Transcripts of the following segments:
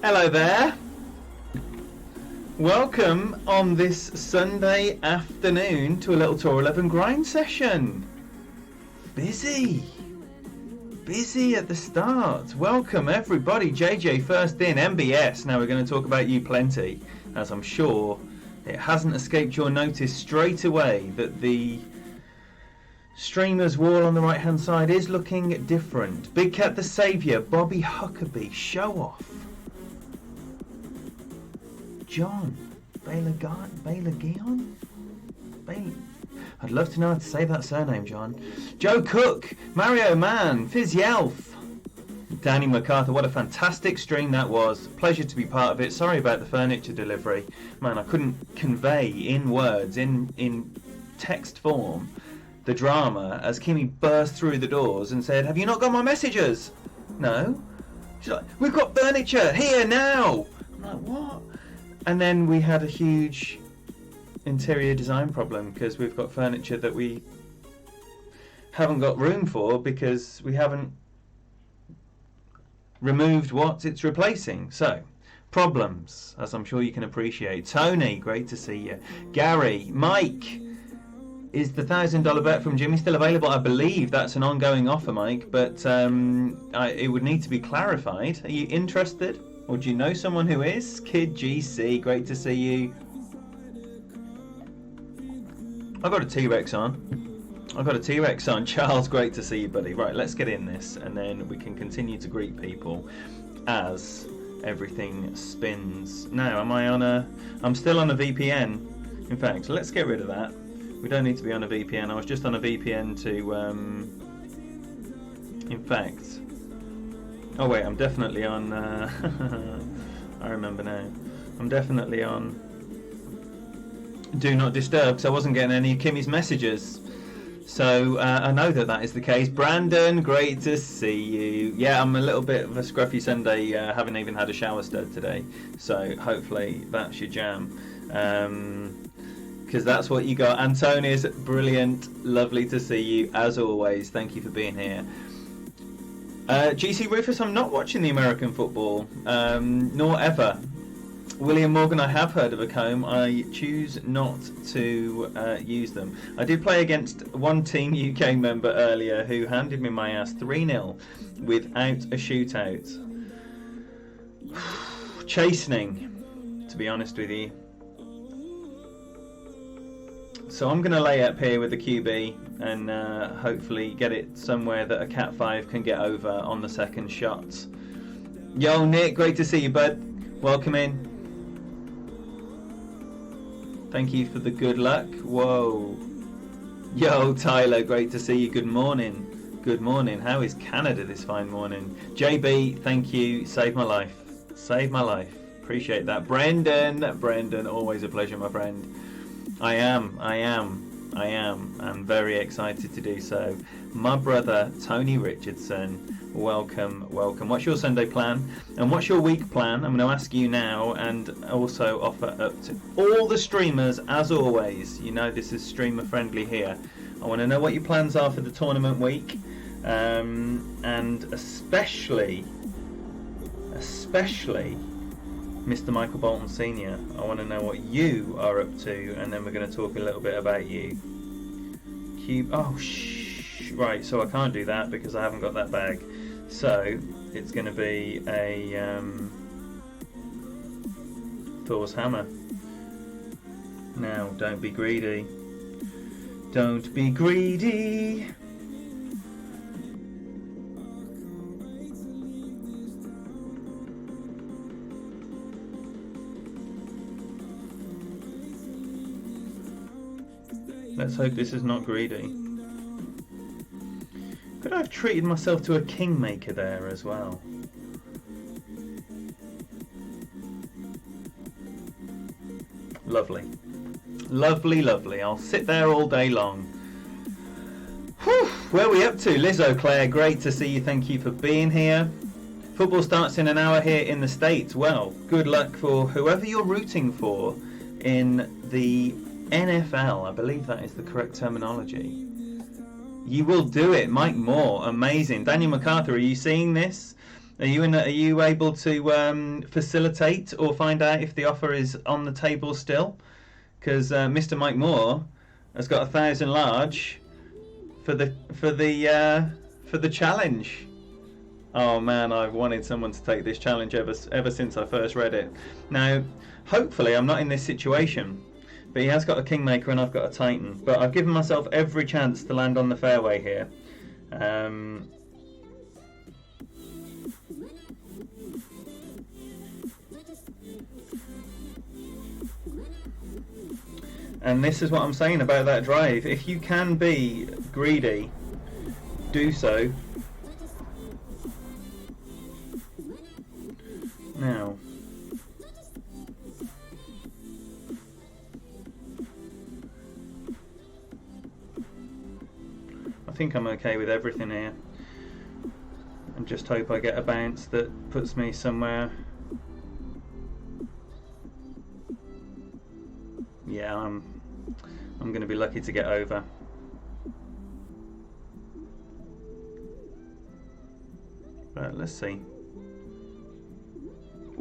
Hello there. Welcome on this Sunday afternoon to a little T11 grind session. Busy at the start. Welcome everybody. JJ first in, MBS. Now we're going to talk about you plenty, as I'm sure it hasn't escaped your notice straight away that the streamer's wall on the right hand side is looking different. Big Cat the Saviour, Bobby Huckabee, show off. John Bailey-Gion? I'd love to know how to say that surname, John. Joe Cook, Mario Man, Fizz Yelf, Danny MacArthur. What a fantastic stream that was. Pleasure to be part of it. Sorry about the furniture delivery. Man, I couldn't convey in words, in text form, the drama as Kimmy burst through the doors and said, "Have you not got my messages?" No. She's like, "We've got furniture here now." I'm like, what? And then we had a huge interior design problem because we've got furniture that we haven't got room for because we haven't removed what it's replacing. So, problems, as I'm sure you can appreciate. Tony, great to see you. Gary, Mike, is the $1,000 bet from Jimmy still available? I believe that's an ongoing offer, Mike, but it would need to be clarified. Are you interested? Or do you know someone who is? Kid GC, great to see you. I've got a T-Rex on. Charles, great to see you, buddy. Right, let's get in this, and then we can continue to greet people as everything spins. Now, I'm still on a VPN. In fact, let's get rid of that. We don't need to be on a VPN. I was just on a VPN to, in fact... Oh wait, I'm definitely on, I remember now. I'm definitely on Do Not Disturb, because I wasn't getting any of Kimmy's messages. So I know that is the case. Brandon, great to see you. Yeah, I'm a little bit of a scruffy Sunday, haven't even had a shower stud today. So hopefully that's your jam. Because that's what you got. Antonius, brilliant, lovely to see you, as always. Thank you for being here. GC Rufus, I'm not watching the American football, nor ever William Morgan, I have heard of a comb. I choose not to use them. I did play against one Team UK member earlier who handed me my ass 3-0 without a shootout. Chastening, to be honest with you. So I'm going to lay up here with the QB and hopefully get it somewhere that a Cat 5 can get over on the second shot. Yo, Nick, great to see you, bud. Welcome in. Thank you for the good luck. Whoa. Yo, Tyler, great to see you. Good morning. Good morning. How is Canada this fine morning? JB, thank you. Saved my life. Saved my life. Appreciate that. Brendan, always a pleasure, my friend. I am. I'm very excited to do so. My brother, Tony Richardson, welcome. What's your Sunday plan? And what's your week plan? I'm going to ask you now, and also offer up to all the streamers, as always. You know this is streamer friendly here. I want to know what your plans are for the tournament week. And especially Mr. Michael Bolton Sr. I want to know what you are up to, and then we're going to talk a little bit about you. Right, so I can't do that because I haven't got that bag. So it's going to be a Thor's hammer. Now, don't be greedy. Don't be greedy. Let's hope this is not greedy. Could I have treated myself to a kingmaker there as well? Lovely. Lovely. I'll sit there all day long. Whew, where are we up to? Liz O'Clair, great to see you. Thank you for being here. Football starts in an hour here in the States. Well, good luck for whoever you're rooting for in the NFL. I believe that is the correct terminology. You will do it. Mike Moore, amazing. Daniel MacArthur, are you seeing this? Are you able to facilitate or find out if the offer is on the table still? Because Mr. Mike Moore has got 1,000 large for the challenge. Oh man, I've wanted someone to take this challenge ever since I first read it. Now, hopefully, I'm not in this situation. But he has got a Kingmaker and I've got a Titan. But I've given myself every chance to land on the fairway here. And this is what I'm saying about that drive. If you can be greedy, do so. Now. I think I'm okay with everything here. And just hope I get a bounce that puts me somewhere. Yeah, I'm going to be lucky to get over. Right, let's see.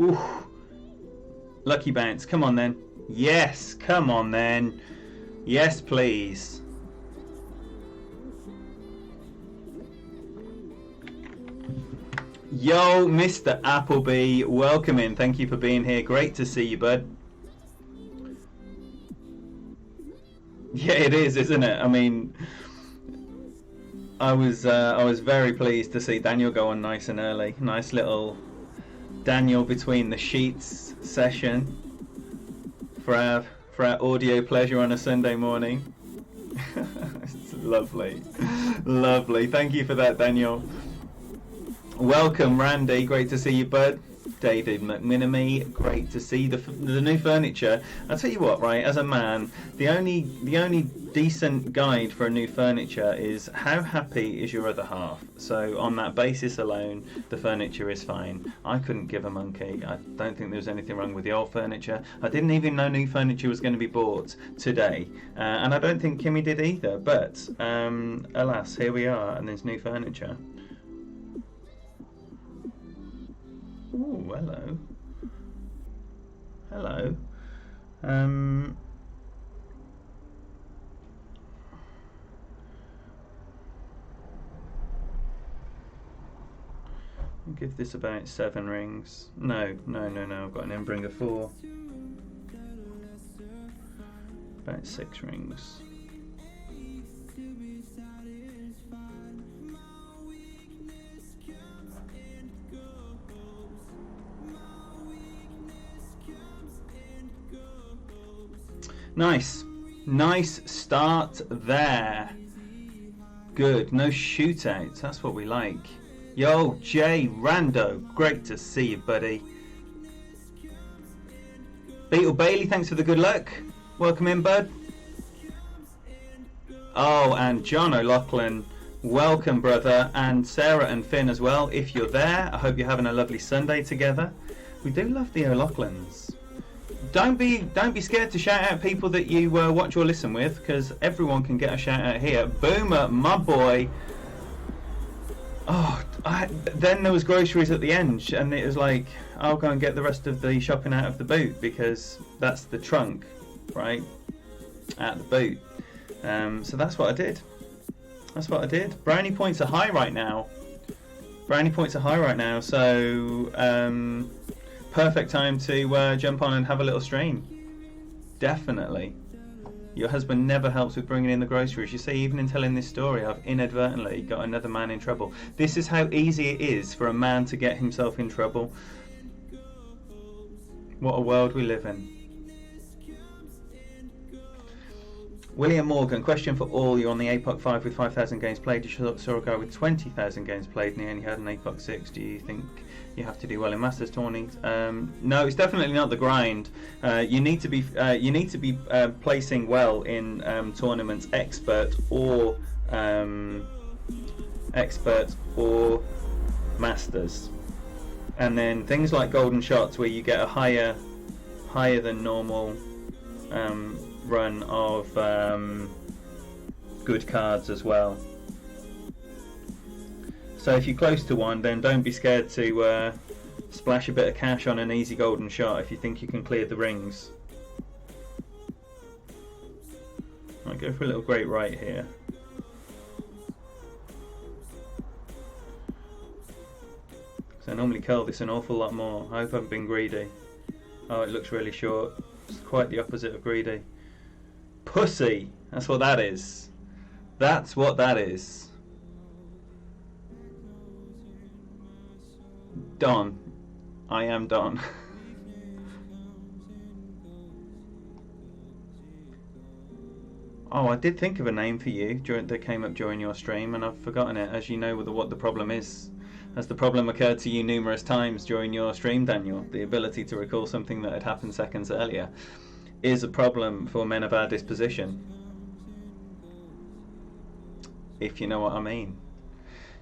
Ooh, lucky bounce. Come on then. Yes, come on then. Yes, please. Yo, Mr. Appleby, welcome in. Thank you for being here. Great to see you, bud. Yeah, it is, isn't it? I mean, I was very pleased to see Daniel go on nice and early. Nice little Daniel between the sheets session for our audio pleasure on a Sunday morning. It's lovely, lovely. Thank you for that, Daniel. Welcome, Randy. Great to see you, bud. David McMinamy. Great to see the new furniture. I'll tell you what, right? As a man, the only decent guide for a new furniture is how happy is your other half. So on that basis alone, the furniture is fine. I couldn't give a monkey. I don't think there was anything wrong with the old furniture. I didn't even know new furniture was going to be bought today, and I don't think Kimmy did either. But alas, here we are, and there's new furniture. Oh, hello. Hello. I'll give this about 7 rings. No. I've got an Embringer 4. About 6 rings. Nice start there. Good. No shootouts. That's what we like. Yo, Jay Rando. Great to see you, buddy. Beetle Bailey, thanks for the good luck. Welcome in, bud. Oh, and John O'Loughlin. Welcome, brother. And Sarah and Finn as well. If you're there, I hope you're having a lovely Sunday together. We do love the O'Loughlins. Don't be scared to shout out people that you watch or listen with, because everyone can get a shout out here. Boomer, my boy. Oh, then there was groceries at the end, and it was like, I'll go and get the rest of the shopping out of the boot, because that's the trunk, right? At the boot. So that's what I did. Brownie points are high right now. So perfect time to jump on and have a little stream. Definitely. Your husband never helps with bringing in the groceries. You see, even in telling this story, I've inadvertently got another man in trouble. This is how easy it is for a man to get himself in trouble. What a world we live in. William Morgan, question for all. You're on the APOC 5 with 5,000 games played. You saw a guy with 20,000 games played and he only had an APOC 6. Do you think you have to do well in Masters tournaments? No, it's definitely not the grind. You need to be placing well in tournaments, expert or Masters, and then things like golden shots where you get a higher than normal run of good cards as well. So if you're close to one, then don't be scared to splash a bit of cash on an easy golden shot if you think you can clear the rings. I'll go for a little great right here. So I normally curl this an awful lot more. I hope I've been greedy. Oh, it looks really short. It's quite the opposite of greedy. Pussy! That's what that is. That's what that is. Don. I am Don. Oh, I did think of a name for you that came up during your stream, and I've forgotten it. As you know, what the problem is. As the problem occurred to you numerous times during your stream, Daniel, the ability to recall something that had happened seconds earlier is a problem for men of our disposition. If you know what I mean.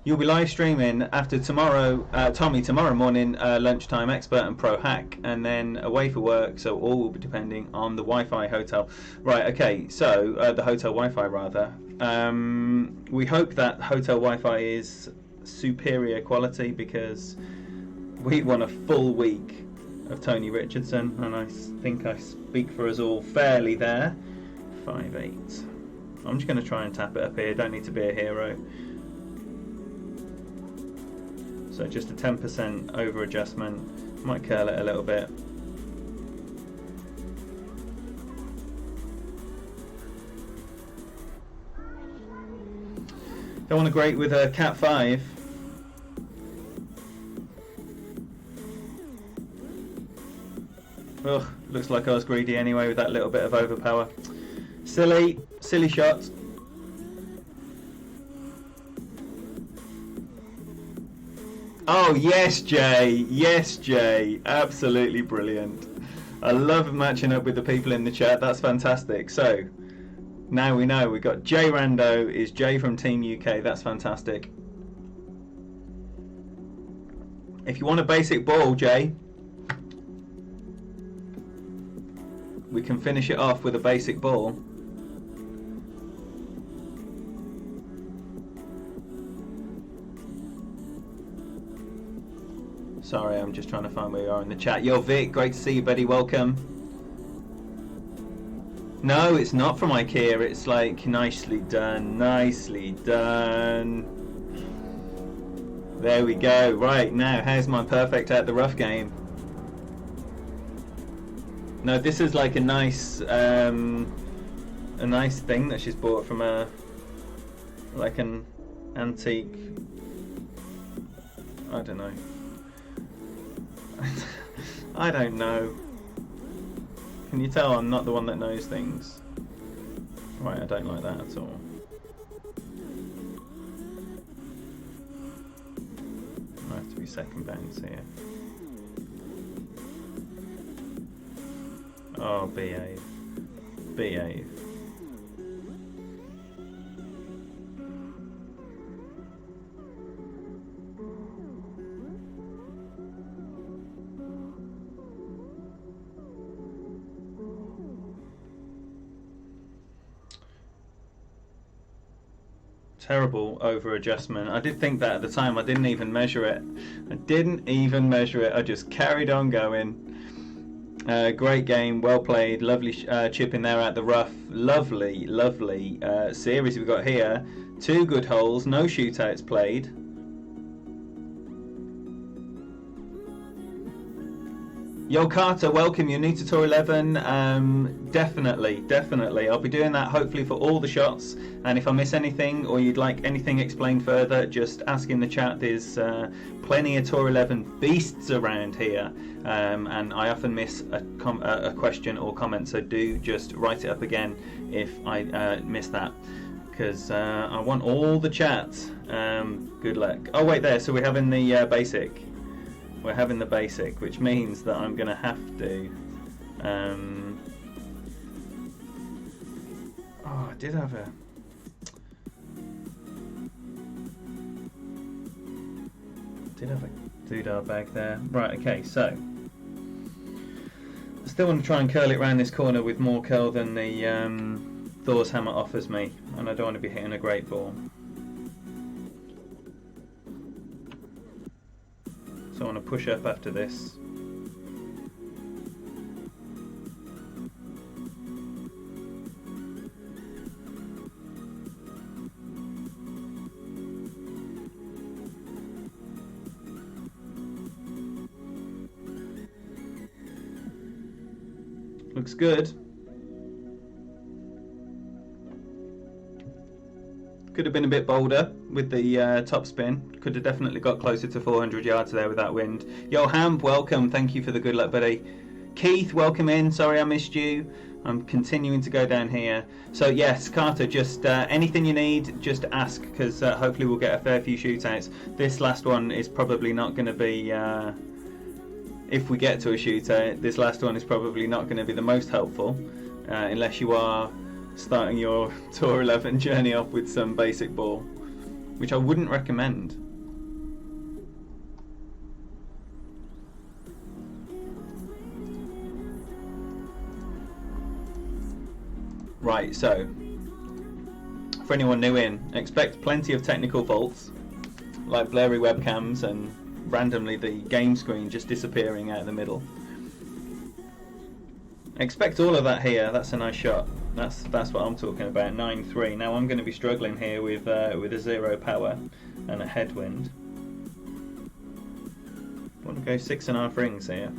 You'll be live streaming after tomorrow, Tommy, tomorrow morning, lunchtime, expert and pro hack, and then away for work, so all will be depending on the Wi-Fi hotel. Right, okay, so the hotel Wi-Fi rather. We hope that hotel Wi-Fi is superior quality, because we want a full week of Tony Richardson, and I think I speak for us all fairly there. 5-8. I'm just going to try and tap it up here, don't need to be a hero. So just a 10% over adjustment, might curl it a little bit. Don't want to grate with a cat 5. Ugh, looks like I was greedy anyway with that little bit of overpower. Silly shot. Oh, yes, Jay. Absolutely brilliant. I love matching up with the people in the chat. That's fantastic. So, now we know. We've got Jay Rando is Jay from Team UK. That's fantastic. If you want a basic ball, Jay, we can finish it off with a basic ball. Sorry, I'm just trying to find where you are in the chat. Yo, Vic, great to see you, buddy. Welcome. No, it's not from IKEA. It's like nicely done, nicely done. There we go. Right, now, how's my perfect at the rough game? No, this is like a nice thing that she's bought from like an antique. I don't know. I don't know. Can you tell I'm not the one that knows things? Right, I don't like that at all. I have to be second bounce here. Oh, behave. Behave. Terrible over adjustment. I did think that at the time. I didn't even measure it. I just carried on going. Great game, well played, lovely chip in there at the rough. Lovely, lovely series we've got here. 2 good holes, no shootouts played. Yo Carter, welcome. You're new to Tour 11. Definitely. I'll be doing that hopefully for all the shots. And if I miss anything or you'd like anything explained further, just ask in the chat. There's plenty of Tour 11 beasts around here. And I often miss a question or comment. So do just write it up again if I miss that. Because I want all the chat. Good luck. Oh, wait there. So we're having the basic. We're having the basic, which means that I'm going to have to... oh, I did have a... doodah bag there. Right, okay, so... I still want to try and curl it around this corner with more curl than the Thor's hammer offers me. And I don't want to be hitting a great ball. So I want to push up after this. Looks good. Could have been a bit bolder with the top spin. Could have definitely got closer to 400 yards there with that wind. Yo, Hamp, welcome. Thank you for the good luck, buddy. Keith, welcome in. Sorry I missed you. I'm continuing to go down here. So yes, Carter, just anything you need, just ask, because hopefully we'll get a fair few shootouts. This last one is probably not going to be, if we get to a shootout, this last one is probably not going to be the most helpful, unless you are starting your Tour 11 journey off with some basic ball, which I wouldn't recommend. Right, so for anyone new in, expect plenty of technical faults, like blurry webcams and randomly the game screen just disappearing out of the middle. Expect all of that here. That's a nice shot. That's what I'm talking about. 9-3. Now I'm going to be struggling here with a 0 power and a headwind. I want to go 6.5 rings here.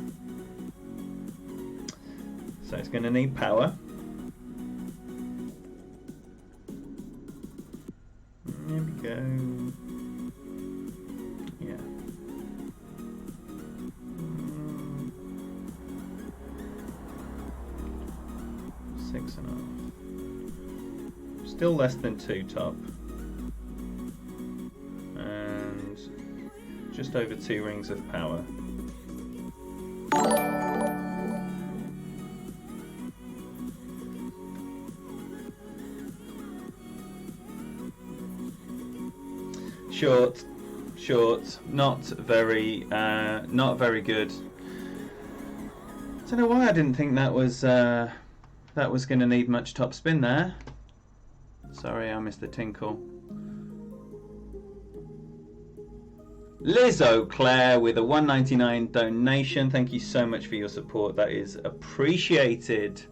So it's going to need power. There we go. Yeah. 6.5. Still less than 2 top. And just over 2 rings of power. Short, not very good. I don't know why I didn't think that was going to need much top spin there. Sorry, I missed the tinkle. Liz O'Clair with a $1.99 donation. Thank you so much for your support. That is appreciated.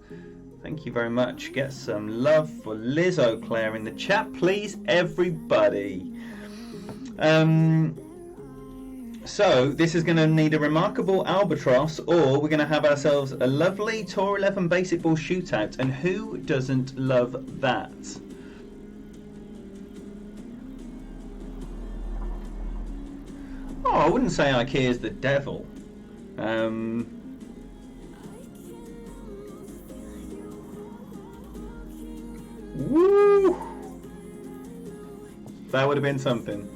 Thank you very much. Get some love for Liz O'Clair in the chat, please, everybody. So this is going to need a remarkable albatross, or we're going to have ourselves a lovely Tour 11 basic ball shootout, and who doesn't love that? Oh, I wouldn't say IKEA is the devil. Woo! That would have been something.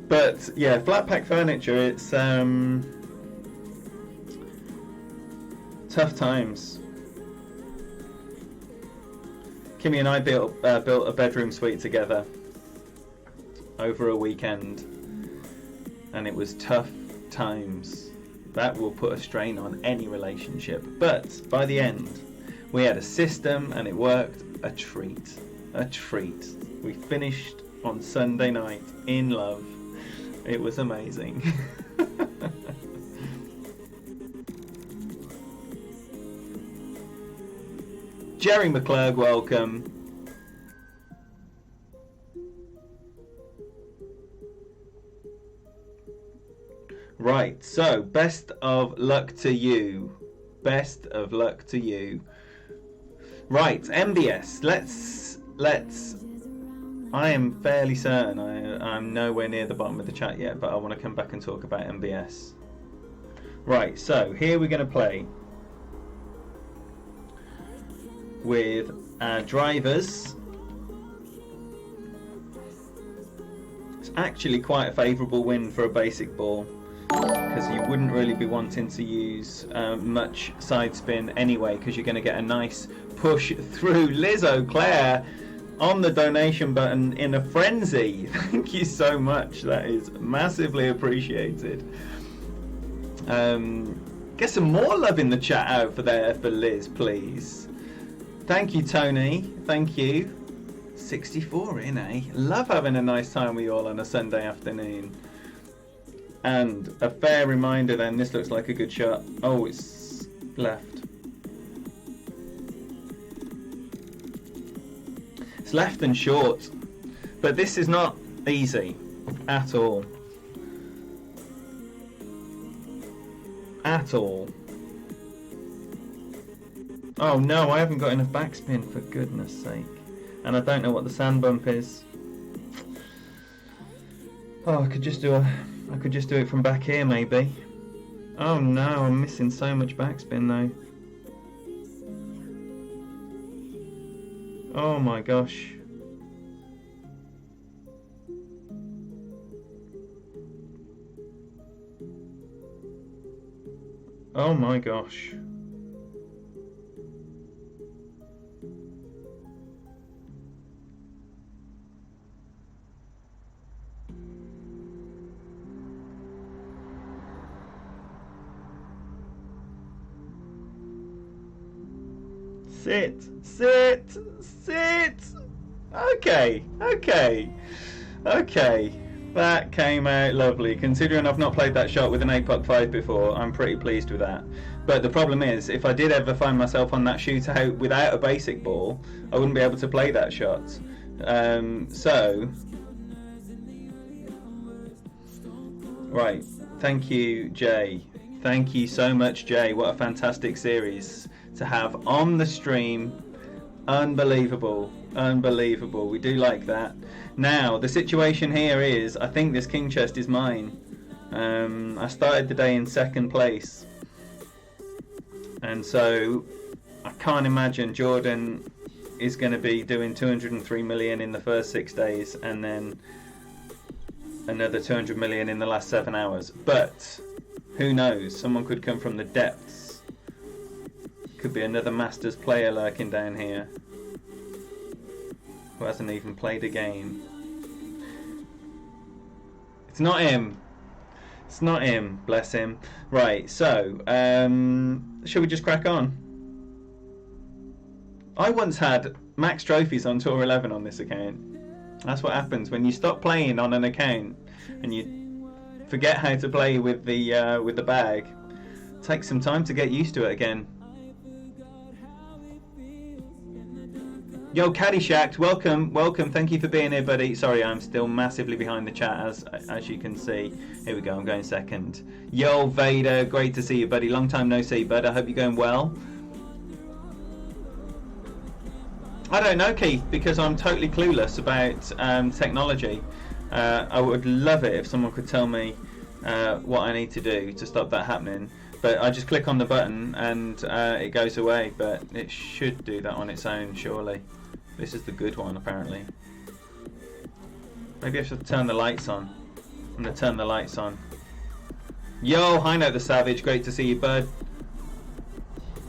But yeah, flat pack furniture, it's tough times. Kimmy and I built a bedroom suite together over a weekend, and it was tough times. That will put a strain on any relationship, but by the end we had a system and it worked. A treat. We finished on Sunday night in love. It was amazing. Jerry McClurg, welcome. Right, so best of luck to you. Best of luck to you. Right, MBS. Let's. I am fairly certain I'm nowhere near the bottom of the chat yet, but I want to come back and talk about MBS. Right, so here we're going to play with our drivers. It's actually quite a favourable win for a basic ball, because you wouldn't really be wanting to use much side spin anyway, because you're going to get a nice push through. Liz O'Clair on the donation button in a frenzy. Thank you so much. That is massively appreciated. Get some more love in the chat out for Liz, please. Thank you, Tony. Thank you. 64 in, eh? Love having a nice time with you all on a Sunday afternoon. And a fair reminder then, this looks like a good shot. Oh, it's left. It's left and short. But this is not easy at all. At all. Oh no, I haven't got enough backspin, for goodness sake. And I don't know what the sand bump is. Oh, I could just do it from back here, maybe. Oh no, I'm missing so much backspin though. Oh my gosh. Oh my gosh. Sit. Okay. That came out lovely. Considering I've not played that shot with an APOC 5 before, I'm pretty pleased with that. But the problem is, if I did ever find myself on that shootout without a basic ball, I wouldn't be able to play that shot. Right. Thank you, Jay. Thank you so much, Jay. What a fantastic series to have on the stream. Unbelievable. We do like that. Now, the situation here is, I think this king chest is mine. I started the day in second place. And so, I can't imagine Jordan is going to be doing 203 million in the first 6 days, and then another 200 million in the last 7 hours. But, who knows? Someone could come from the depths. Could be another Masters player lurking down here, who hasn't even played a game. It's not him. It's not him, bless him. Right, so, shall we just crack on? I once had max trophies on Tour 11 on this account. That's what happens when you stop playing on an account and you forget how to play with the bag. It takes some time to get used to it again. Yo, Caddyshacked, welcome. Thank you for being here, buddy. Sorry, I'm still massively behind the chat, as you can see. Here we go. I'm going second. Yo, Vader, great to see you, buddy. Long time no see, bud. I hope you're going well. I don't know, Keith, because I'm totally clueless about technology. I would love it if someone could tell me what I need to do to stop that happening. But I just click on the button and it goes away. But it should do that on its own, surely. This is the good one, apparently. Maybe I should turn the lights on. I'm going to turn the lights on. Yo, hi, Note the Savage. Great to see you, bud.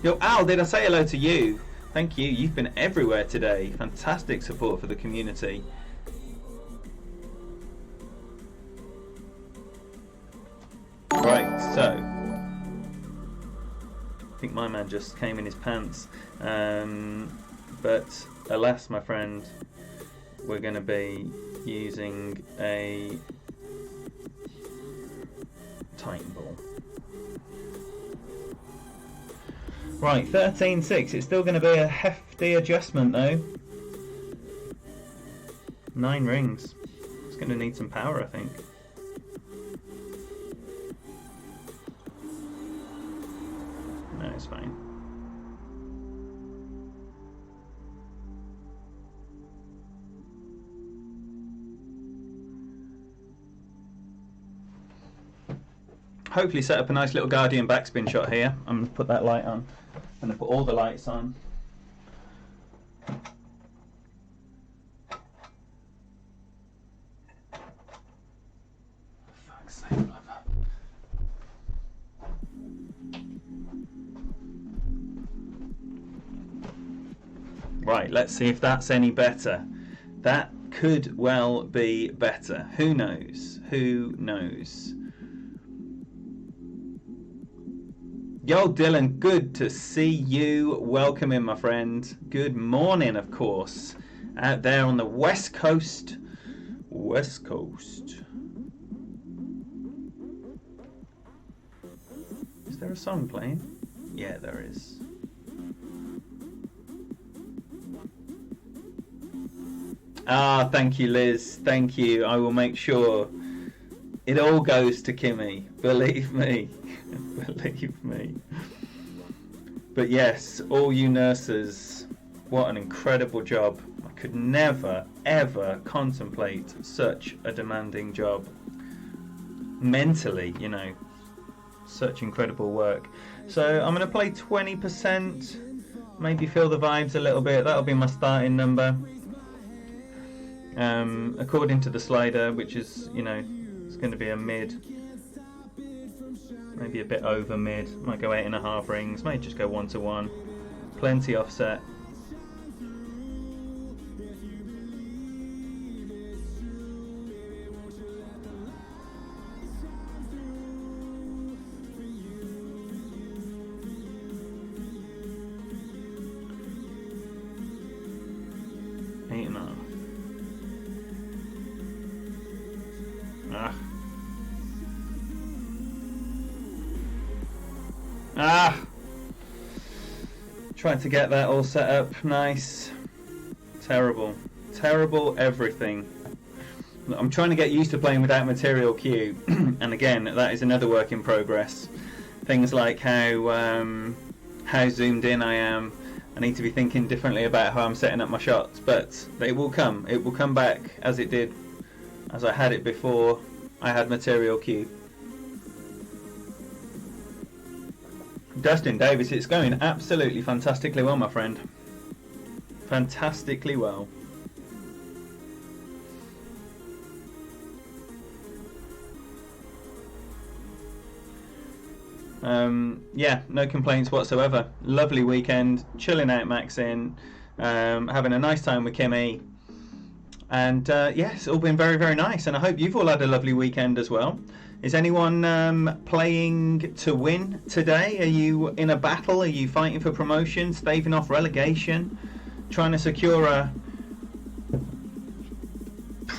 Yo, Al, did I say hello to you? Thank you. You've been everywhere today. Fantastic support for the community. Right, so I think my man just came in his pants. But alas, my friend, we're going to be using a Titan ball. Right, 13.6. It's still going to be a hefty adjustment though. 9 rings. It's going to need some power, I think. No, it's fine. Hopefully set up a nice little Guardian backspin shot here. I'm going to put that light on. I'm going to put all the lights on. Fuck's sake, right, let's see if that's any better. That could well be better. Who knows? Who knows? Yo, Dylan, good to see you. Welcome in, my friend. Good morning, of course. Out there on the West Coast. West Coast. Is there a song playing? Yeah, there is. Ah, thank you, Liz. Thank you. I will make sure it all goes to Kimmy. Believe me. Believe me. But yes, all you nurses, what an incredible job. I could never, ever contemplate such a demanding job. Mentally, you know, such incredible work. So I'm going to play 20%, maybe feel the vibes a little bit. That'll be my starting number. According to the slider, which is, you know, it's going to be a mid. Maybe a bit over mid. Might go 8.5 rings. Might just go 1-1. Plenty offset. Trying to get that all set up nice. Terrible. Terrible everything. I'm trying to get used to playing without material cue. And again, that is another work in progress. Things like how zoomed in I am. I need to be thinking differently about how I'm setting up my shots. But it will come. It will come back as it did, as I had it before I had material cue. Dustin Davis, it's going absolutely fantastically well, my friend. Fantastically well. Yeah, no complaints whatsoever. Lovely weekend, chilling out, Maxine, having a nice time with Kimmy. And yeah, it's all been very, very nice. And I hope you've all had a lovely weekend as well. Is anyone playing to win today? Are you in a battle? Are you fighting for promotion, staving off relegation, trying to secure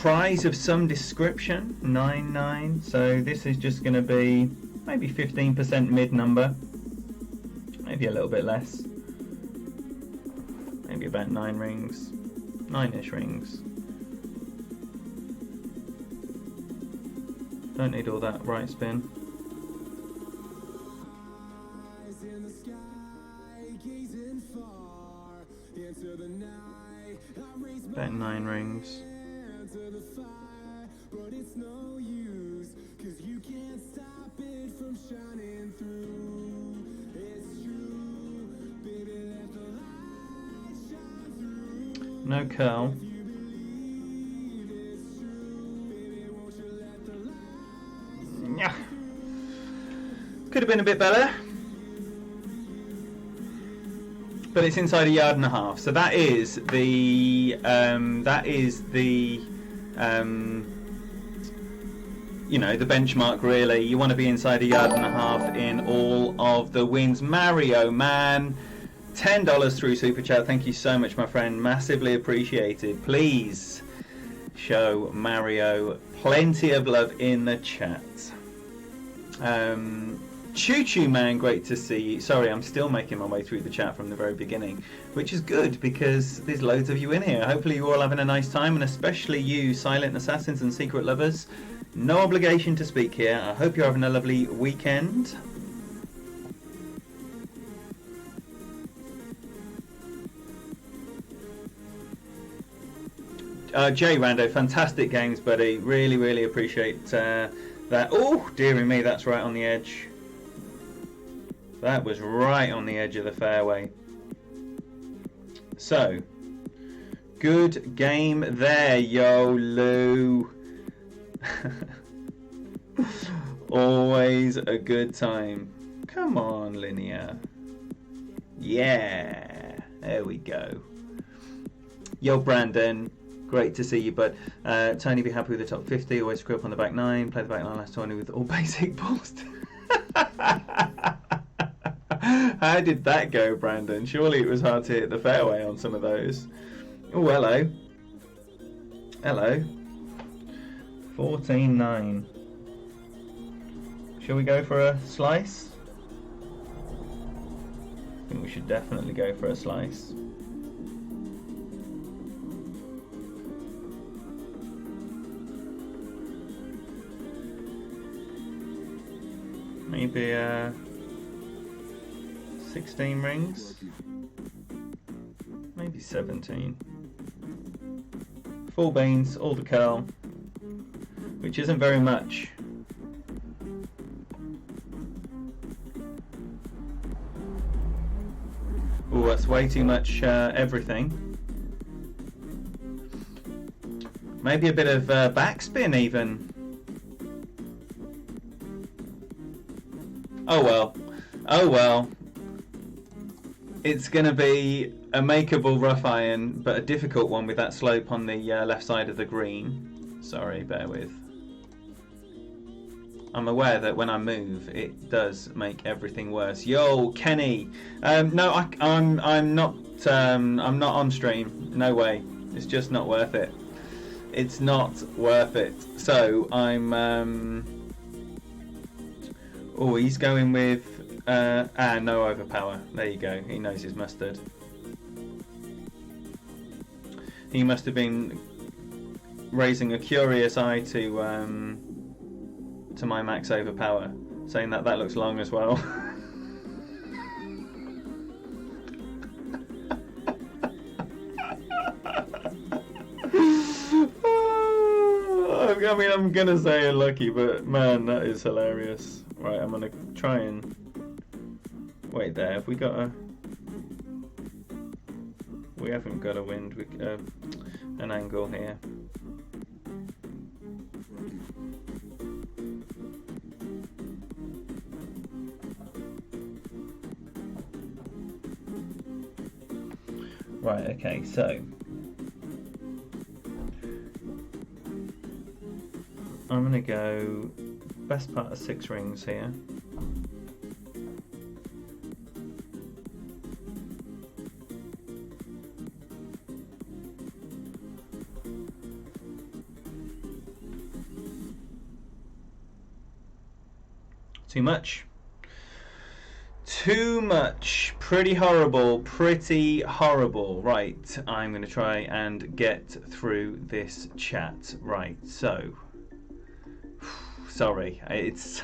prize of some description, 9-9. So this is just going to be maybe 15% mid number, maybe a little bit less, maybe about 9 rings, 9-ish rings. Don't need all that right spin. About 9 rings. No curl. Yeah. Could have been a bit better. But it's inside 1.5 yards. So that is the you know, the benchmark really. You want to be inside 1.5 yards in all of the wins. Mario Man, $10 through Super Chat. Thank you so much, my friend. Massively appreciated. Please show Mario plenty of love in the chat. Choo Choo Man, great to see you. Sorry, I'm still making my way through the chat from the very beginning, which is good because there's loads of you in here. Hopefully you're all having a nice time, and especially you silent assassins and secret lovers. No obligation to speak here. I hope you're having a lovely weekend. Jay Rando, fantastic games, buddy. Really, really appreciate that. Oh, dearie me, that's right on the edge. That was right on the edge of the fairway. So, good game there, yo, Lou. Always a good time. Come on, Linear. Yeah, there we go. Yo, Brandon. Great to see you, but Tony, be happy with the top 50. Always screw up on the back 9. Play the back 9 last 20 with all basic balls. How did that go, Brandon? Surely it was hard to hit the fairway on some of those. Oh, hello. Hello. 14-9. Shall we go for a slice? I think we should definitely go for a slice. Maybe 16 rings, maybe 17. Full beans, all the curl, which isn't very much. Oh, that's way too much everything. Maybe a bit of backspin even. Oh well. Oh well. It's going to be a makeable rough iron, but a difficult one with that slope on the left side of the green. Sorry, bear with. I'm aware that when I move, it does make everything worse. Yo, Kenny. No, I'm not on stream. No way. It's just not worth it. It's not worth it. So I'm. Oh, he's going with. No overpower. There you go. He knows his mustard. He must have been raising a curious eye to my max overpower, saying that that looks long as well. I mean, I'm gonna say unlucky, but man, that is hilarious. Right, I'm gonna try and wait there. Have we got a? We haven't got a wind. We an angle here. Right. Okay. So I'm gonna go best part of 6 rings here. Too much. Too much. Pretty horrible. Pretty horrible. Right, I'm going to try and get through this chat. Right, so... Sorry, it's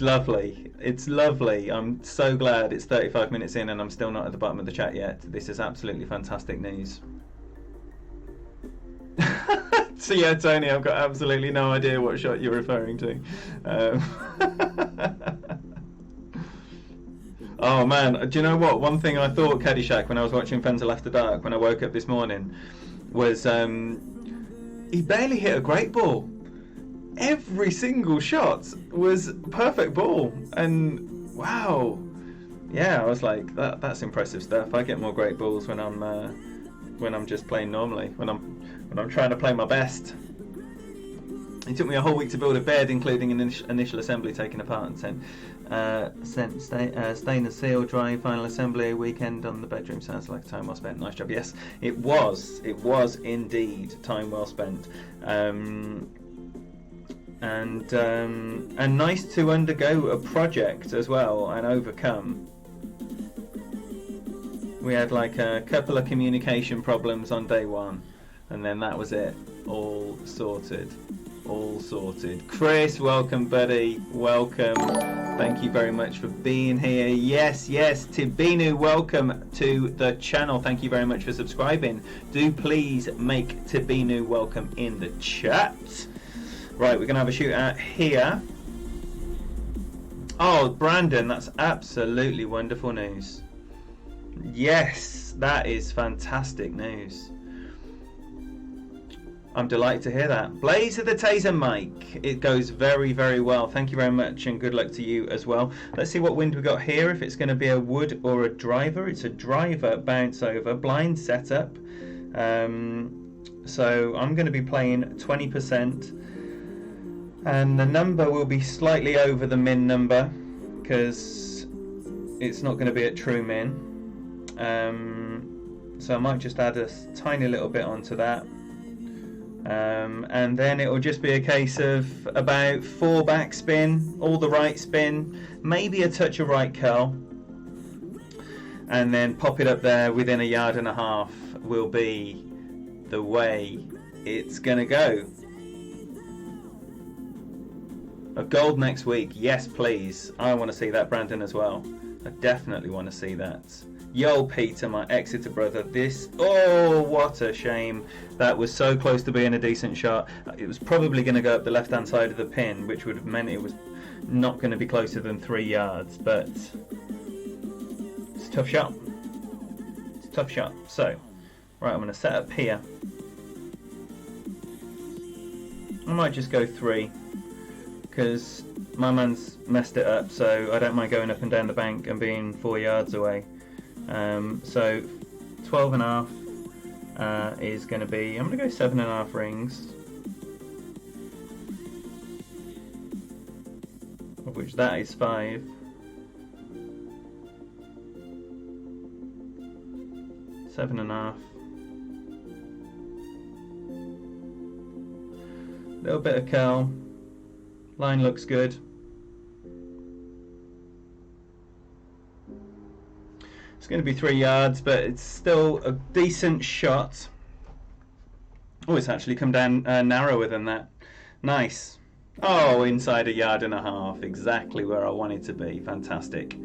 lovely. It's lovely. I'm so glad it's 35 minutes in and I'm still not at the bottom of the chat yet. This is absolutely fantastic news. So yeah, Tony, I've got absolutely no idea what shot you're referring to. Oh man, do you know what? One thing I thought Caddyshack when I was watching Fenzel After Dark when I woke up this morning was he barely hit a great ball. Every single shot was perfect ball, and wow, yeah, I was like, that's impressive stuff. I get more great balls when I'm just playing normally, when I'm trying to play my best. It took me a whole week to build a bed, including an initial assembly taken apart and sent stainless steel dry final assembly. Weekend on the bedroom sounds like time well spent. Nice job. Yes, it was indeed time well spent. And nice to undergo a project as well and overcome. We had like a couple of communication problems on day one, and then that was it. All sorted. Chris, welcome buddy, welcome. Thank you very much for being here. Yes, Tibinu, welcome to the channel. Thank you very much for subscribing. Do please make Tibinu welcome in the chat. Right, we're going to have a shootout here. Oh, Brandon, that's absolutely wonderful news. Yes, that is fantastic news. I'm delighted to hear that. Blaze of the Taser mic. It goes very, very well. Thank you very much and good luck to you as well. Let's see what wind we got here. If it's going to be a wood or a driver. It's a driver bounce over. Blind setup. So I'm going to be playing 20%. And the number will be slightly over the min number because it's not going to be at true min. So I might just add a tiny little bit onto that. And then it will just be a case of about 4 backspin, all the right spin, maybe a touch of right curl, and then pop it up there within 1.5 yards will be the way it's gonna go. A gold next week, yes please. I want to see that, Brandon, as well. I definitely want to see that. Yo, Peter, my Exeter brother. Oh, what a shame. That was so close to being a decent shot. It was probably going to go up the left-hand side of the pin, which would have meant it was not going to be closer than 3 yards, but it's a tough shot. It's a tough shot. So, right, I'm going to set up here. I might just go 3, because my man's messed it up, so I don't mind going up and down the bank and being 4 yards away. So 12.5 is going to be, I'm going to go 7.5 rings, of which that is 5. Seven and a half. Little bit of curl. Line looks good. It's going to be 3 yards, but it's still a decent shot. Oh, it's actually come down narrower than that. Nice. Oh, inside 1.5 yards. Exactly where I want it to be. Fantastic.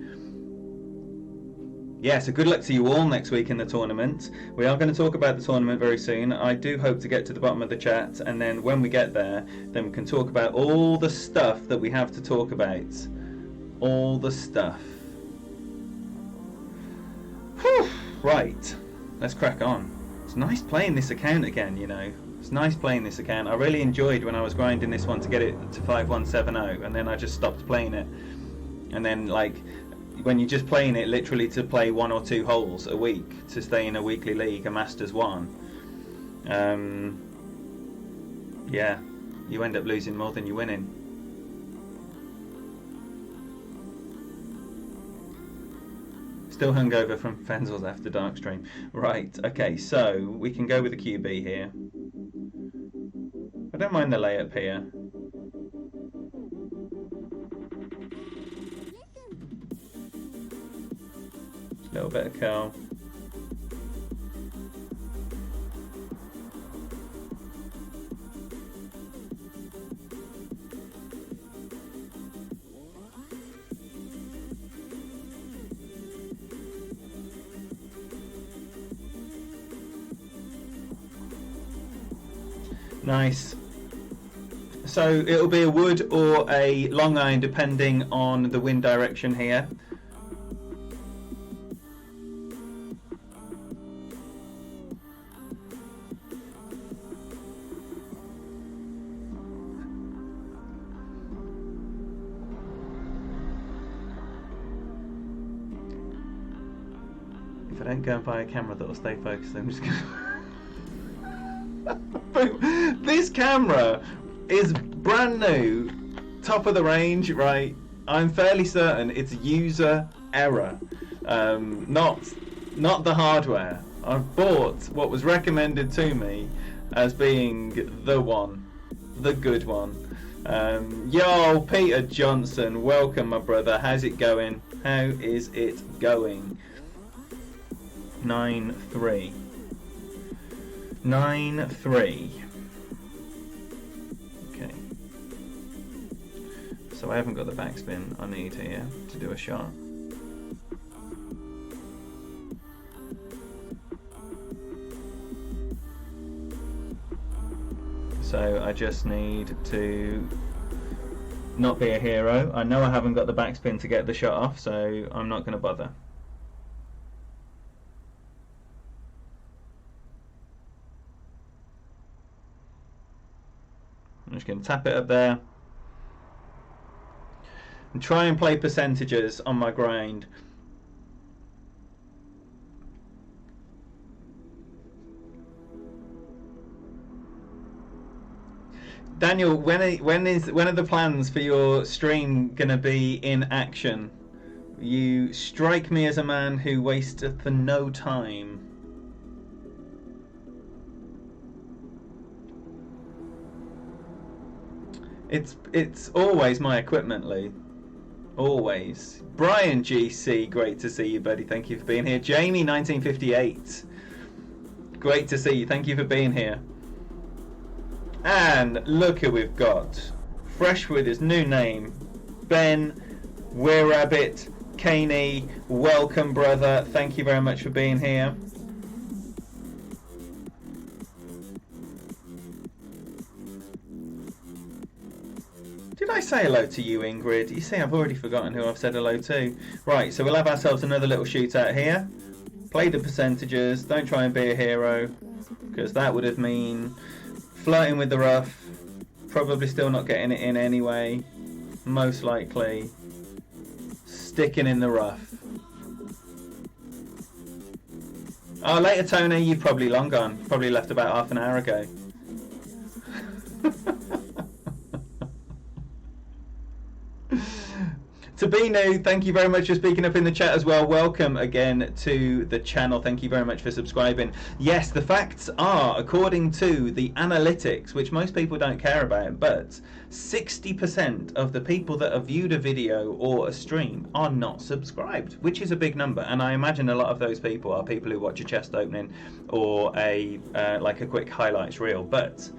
Yeah, so good luck to you all next week in the tournament. We are going to talk about the tournament very soon. I do hope to get to the bottom of the chat, and then when we get there, then we can talk about all the stuff that we have to talk about. All the stuff. Whew. Right, let's crack on. It's nice playing this account again, you know. It's nice playing this account. I really enjoyed when I was grinding this one to get it to 5170, and then I just stopped playing it. And then, like, when you're just playing it literally to play 1 or 2 holes a week to stay in a weekly league, a Masters 1, yeah, you end up losing more than you're winning. Still hungover from Fenzel's After Dark stream. Right, okay, so we can go with a QB here. I don't mind the layup here. Little bit of curl. Nice. So it'll be a wood or a long iron depending on the wind direction here. If I don't go and buy a camera that'll stay focused, I'm just gonna... This camera is brand new, top of the range, right? I'm fairly certain it's user error, not the hardware. I've bought what was recommended to me as being the one, the good one. Yo, Peter Johnson, welcome, my brother. How's it going? How is it going? 9-3. 9-3. Okay. So I haven't got the backspin I need here to do a shot. So I just need to not be a hero. I know I haven't got the backspin to get the shot off, so I'm not going to bother. I'm just going to tap it up there and try and play percentages on my grind. Daniel, when are the plans for your stream going to be in action? You strike me as a man who wasteth no time. It's always my equipment, Lee. Always. Brian GC, great to see you, buddy. Thank you for being here. Jamie 1958, great to see you. Thank you for being here. And look who we've got. Fresh with his new name, Ben We're Rabbit Caney. Welcome, brother. Thank you very much for being here. Did I say hello to you, Ingrid? You see, I've already forgotten who I've said hello to. Right, so we'll have ourselves another little shootout here. Play the percentages. Don't try and be a hero, because that would have mean flirting with the rough. Probably still not getting it in anyway. Most likely sticking in the rough. Oh, later, Tony. You've probably long gone. Probably left about half an hour ago. Sabino, thank you very much for speaking up in the chat as well. Welcome again to the channel. Thank you very much for subscribing. Yes, the facts are, according to the analytics, which most people don't care about, but 60% of the people that have viewed a video or a stream are not subscribed, which is a big number. And I imagine a lot of those people are people who watch a chest opening or a like a quick highlights reel. But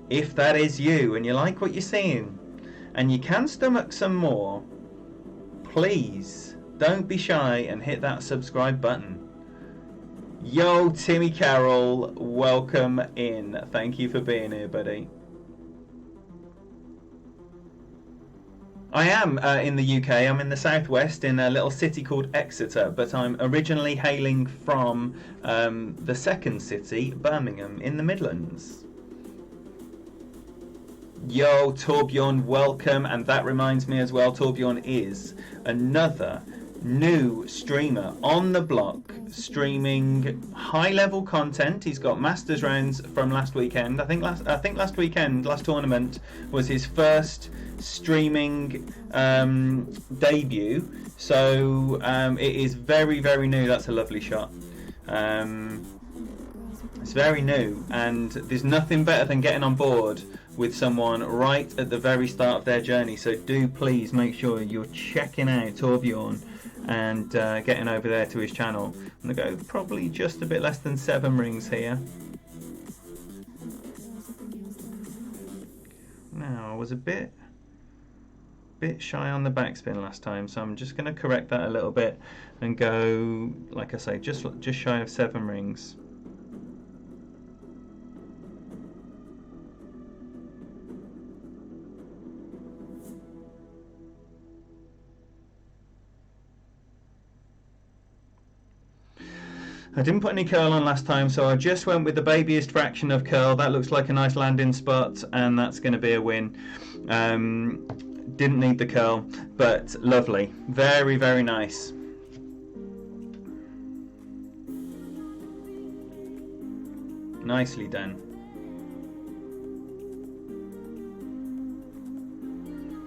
if that is you and you like what you're seeing and you can stomach some more, please don't be shy and hit that subscribe button. Yo, Timmy Carroll, welcome in. Thank you for being here, buddy. I am in the UK. I'm in the southwest in a little city called Exeter, but I'm originally hailing from the second city, Birmingham, in the Midlands. Yo, Torbjorn, welcome. And that reminds me as well, Torbjorn is another new streamer on the block, streaming high-level content. He's got Masters rounds from last weekend. I think last weekend, last tournament, was his first streaming debut. So it is very, very new. That's a lovely shot. It's very new, and there's nothing better than getting on board with someone right at the very start of their journey. So do please make sure you're checking out Torbjorn and getting over there to his channel. I'm going to go probably just a bit less than 7 rings here. Now, I was a bit shy on the backspin last time, so I'm just going to correct that a little bit and go, like I say, just shy of 7 rings. I didn't put any curl on last time, so I just went with the babyest fraction of curl. That looks like a nice landing spot, and that's going to be a win. Didn't need the curl, but lovely. Very, very nice. Nicely done.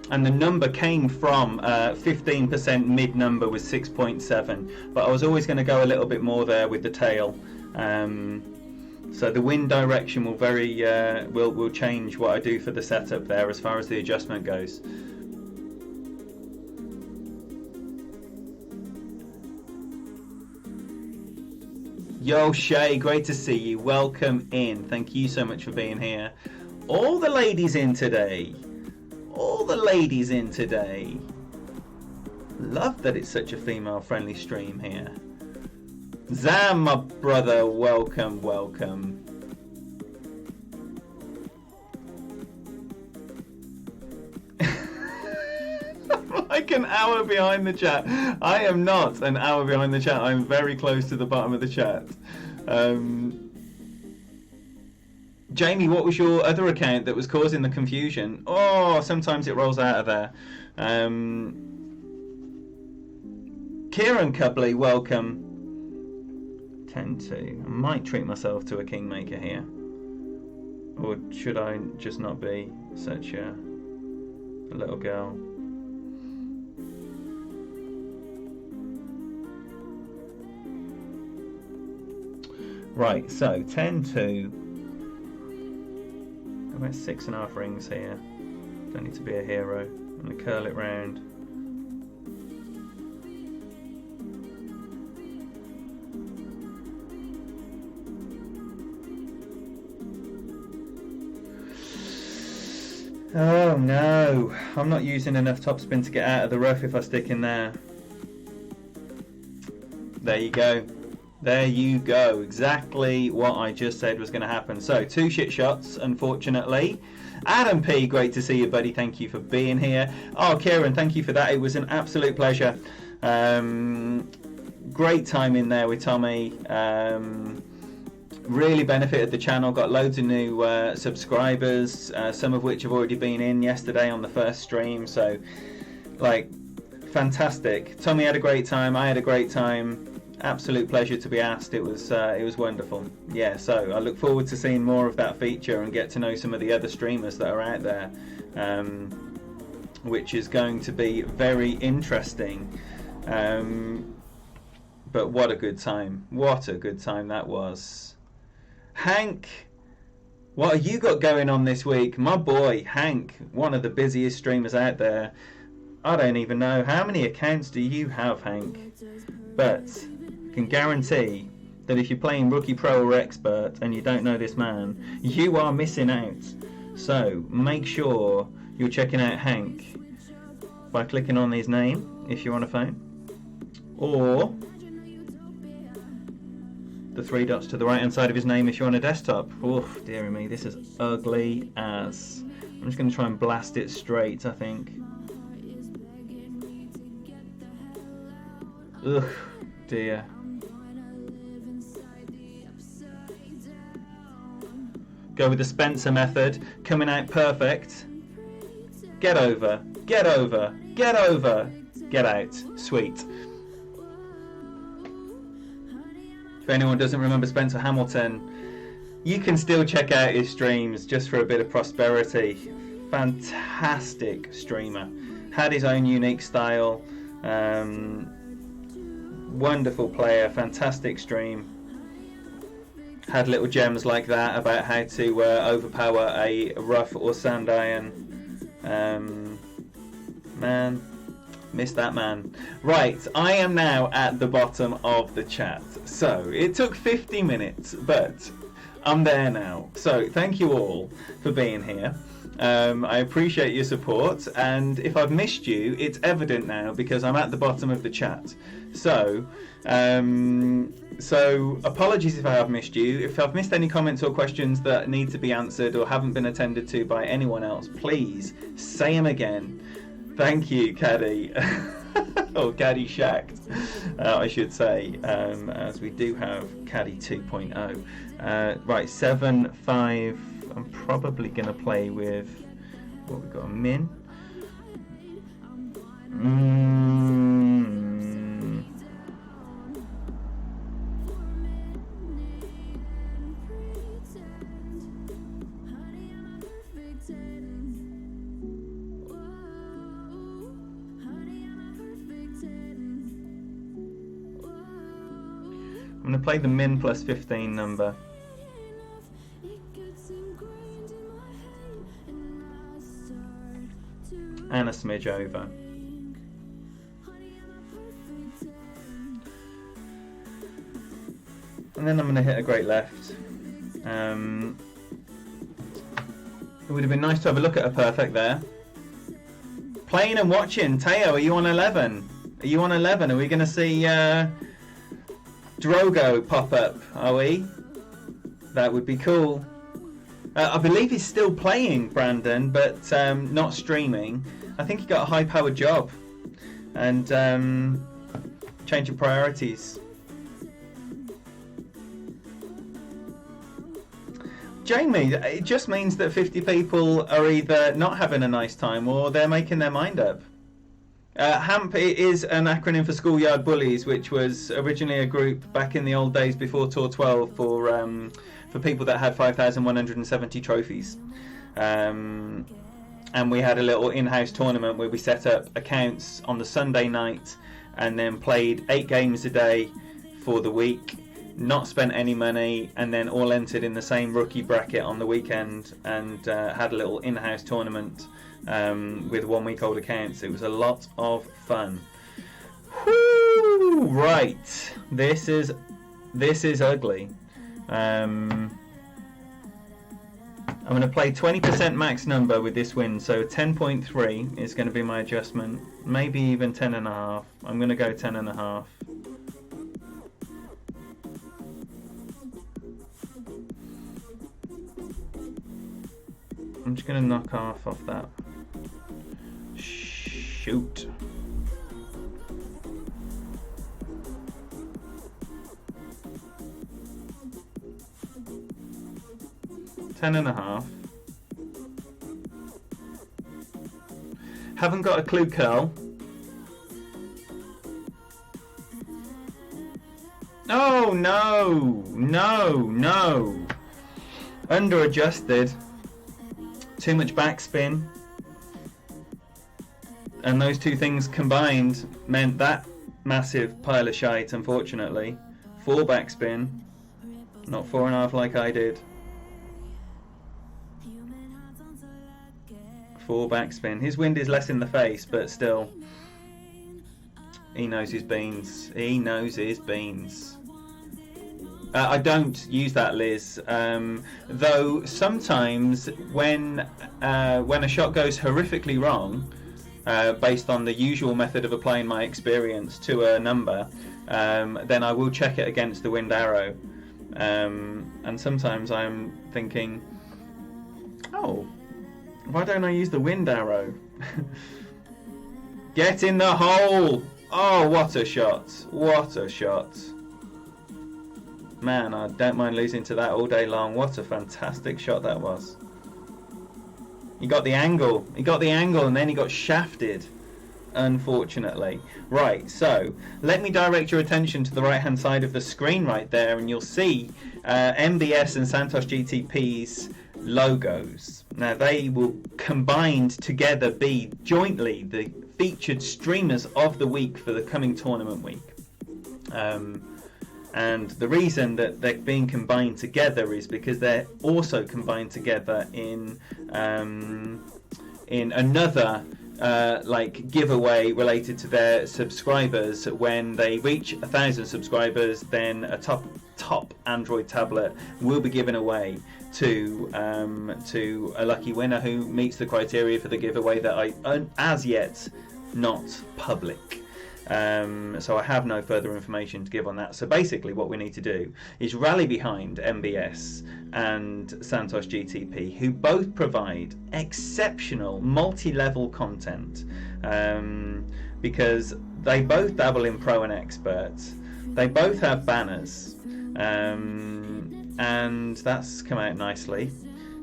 And the number came from 15% mid number was 6.7, but I was always going to go a little bit more there with the tail. So the wind direction will will change what I do for the setup there as far as the adjustment goes. Yo Shay, great to see you. Welcome in. Thank you so much for being here. All the ladies in today. All the ladies in today. Love that it's such a female friendly stream here. Zam, my brother, welcome, welcome. I'm like an hour behind the chat. I am not an hour behind the chat. I'm very close to the bottom of the chat. Jamie, what was your other account that was causing the confusion? Oh, sometimes it rolls out of there. Kieran Cubley, welcome. 10-2. I might treat myself to a kingmaker here. Or should I just not be such a little girl? Right, so 10-2. About 6.5 rings here. Don't need to be a hero. I'm going to curl it round. Oh no, I'm not using enough topspin to get out of the rough if I stick in there. There you go. There you go. Exactly what I just said was going to happen. So 2 shit shots, unfortunately. Adam P, great to see you, buddy. Thank you for being here. Oh, Kieran, thank you for that. It was an absolute pleasure. Great time in there with Tommy. Really benefited the channel. Got loads of new subscribers, some of which have already been in yesterday on the first stream. So, like, fantastic. Tommy had a great time. I had a great time. Absolute pleasure to be asked. It was wonderful. Yeah, so I look forward to seeing more of that feature and get to know some of the other streamers that are out there, which is going to be very interesting. But what a good time. What a good time that was. Hank, what have you got going on this week? My boy, Hank, one of the busiest streamers out there. I don't even know. How many accounts do you have, Hank? But I can guarantee that if you're playing Rookie Pro or Expert and you don't know this man, you are missing out. So make sure you're checking out Hank by clicking on his name if you're on a phone, or the 3 dots to the right hand side of his name if you're on a desktop. Oof, dearie me, this is ugly as. I'm just going to try and blast it straight, I think. Ugh, dear. Go with the Spencer method, coming out perfect. Get over, get over, get over, get out. Sweet. If anyone doesn't remember Spencer Hamilton, you can still check out his streams just for a bit of prosperity. Fantastic streamer. Had his own unique style. Wonderful player. Fantastic stream. had little gems like that about how to overpower a rough or sand iron. Man, missed that man. Right, I am now at the bottom of the chat. So it took 50 minutes, but I'm there now. So thank you all for being here. I appreciate your support, and if I've missed you, it's evident now because I'm at the bottom of the chat. So apologies if I have missed you. If I've missed any comments or questions that need to be answered or haven't been attended to by anyone else, please say them again. Thank you, Caddy. Or Caddy Shacked, I should say, as we do have Caddy 2.0. Right, 7-5. I'm probably going to play with, what we've got, a min. I'm going to play the min plus 15 number. And a smidge over. And then I'm going to hit a great left. It would have been nice to have a look at a perfect there. Playing and watching. Teo, are you on 11? Are you on 11? Are we going to see Drogo pop up? Are we? That would be cool. I believe he's still playing, Brandon, but not streaming. I think he got a high-powered job and change of priorities. Jamie, it just means that 50 people are either not having a nice time or they're making their mind up. HAMP is an acronym for Schoolyard Bullies, which was originally a group back in the old days before Tour 12 for people that had 5,170 trophies. And we had a little in-house tournament where we set up accounts on the Sunday night and then played 8 games a day for the week, not spent any money, and then all entered in the same rookie bracket on the weekend and had a little in-house tournament with 1 week old accounts. It was a lot of fun. Whoo! Right, this is ugly. I'm going to play 20% max number with this win, so 10.3 is going to be my adjustment, maybe even 10.5. I'm going to go 10.5. I'm just going to knock half off that. Shoot. $10.5. Haven't got a clue curl. Oh no, no. Under adjusted. Too much backspin. And those two things combined meant that massive pile of shite, unfortunately. 4 backspin. Not 4.5 like I did. 4 backspin. His wind is less in the face, but still. He knows his beans. He knows his beans. I don't use that, Liz. Though sometimes when a shot goes horrifically wrong, based on the usual method of applying my experience to a number, then I will check it against the wind arrow. And sometimes I'm thinking, oh, why don't I use the wind arrow? Get in the hole! Oh, what a shot. What a shot. Man, I don't mind losing to that all day long. What a fantastic shot that was. He got the angle. He got the angle and then he got shafted, unfortunately. Right, so let me direct your attention to the right-hand side of the screen right there, and you'll see MBS and Santos GTP's logos. Now, they will combined together be jointly the featured streamers of the week for the coming tournament week. And the reason that they're being combined together is because they're also combined together in another like giveaway related to their subscribers. When they reach 1,000 subscribers, then a top Android tablet will be given away to a lucky winner who meets the criteria for the giveaway that I as yet not public. So I have no further information to give on that. So basically what we need to do is rally behind MBS and Santos GTP, who both provide exceptional multi-level content, because they both dabble in pro and expert. They both have banners, and that's come out nicely.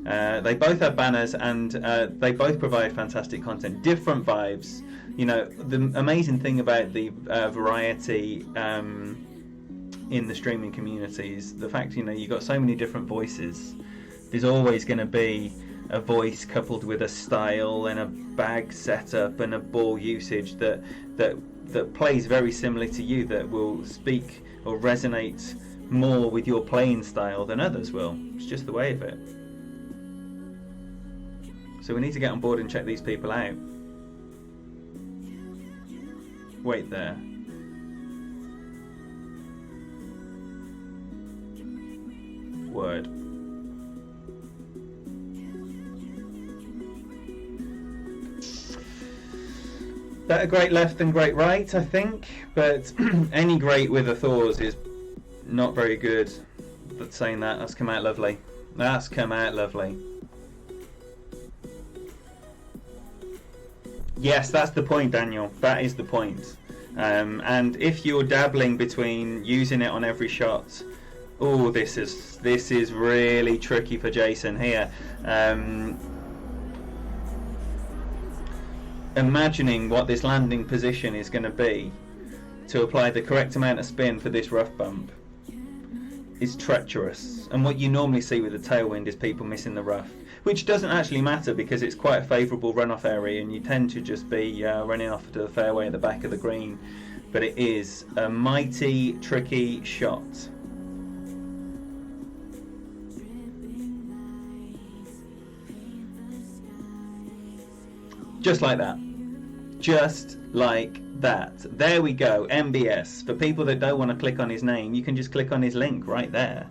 They both have banners, and they both provide fantastic content, different vibes. You know, the amazing thing about the variety in the streaming communities, the fact, you know, you've got so many different voices. There's always going to be a voice coupled with a style and a bag setup and a ball usage that plays very similarly to you, that will speak or resonate more with your playing style than others will. It's just the way of it. So we need to get on board and check these people out. Wait there. Word. Better great left than great right, I think, but any great with a Thors is not very good. But saying that, that's come out lovely. That's come out lovely. Yes, that's the point, Daniel. That is the point. And if you're dabbling between using it on every shot, oh, this is really tricky for Jason here. Imagining what this landing position is going to be to apply the correct amount of spin for this rough bump is treacherous. And what you normally see with the tailwind is people missing the rough, which doesn't actually matter because it's quite a favourable runoff area and you tend to just be running off to the fairway at the back of the green. But it is a mighty tricky shot. Just like that. Just like that. There we go. MBS. For people that don't want to click on his name, you can just click on his link right there.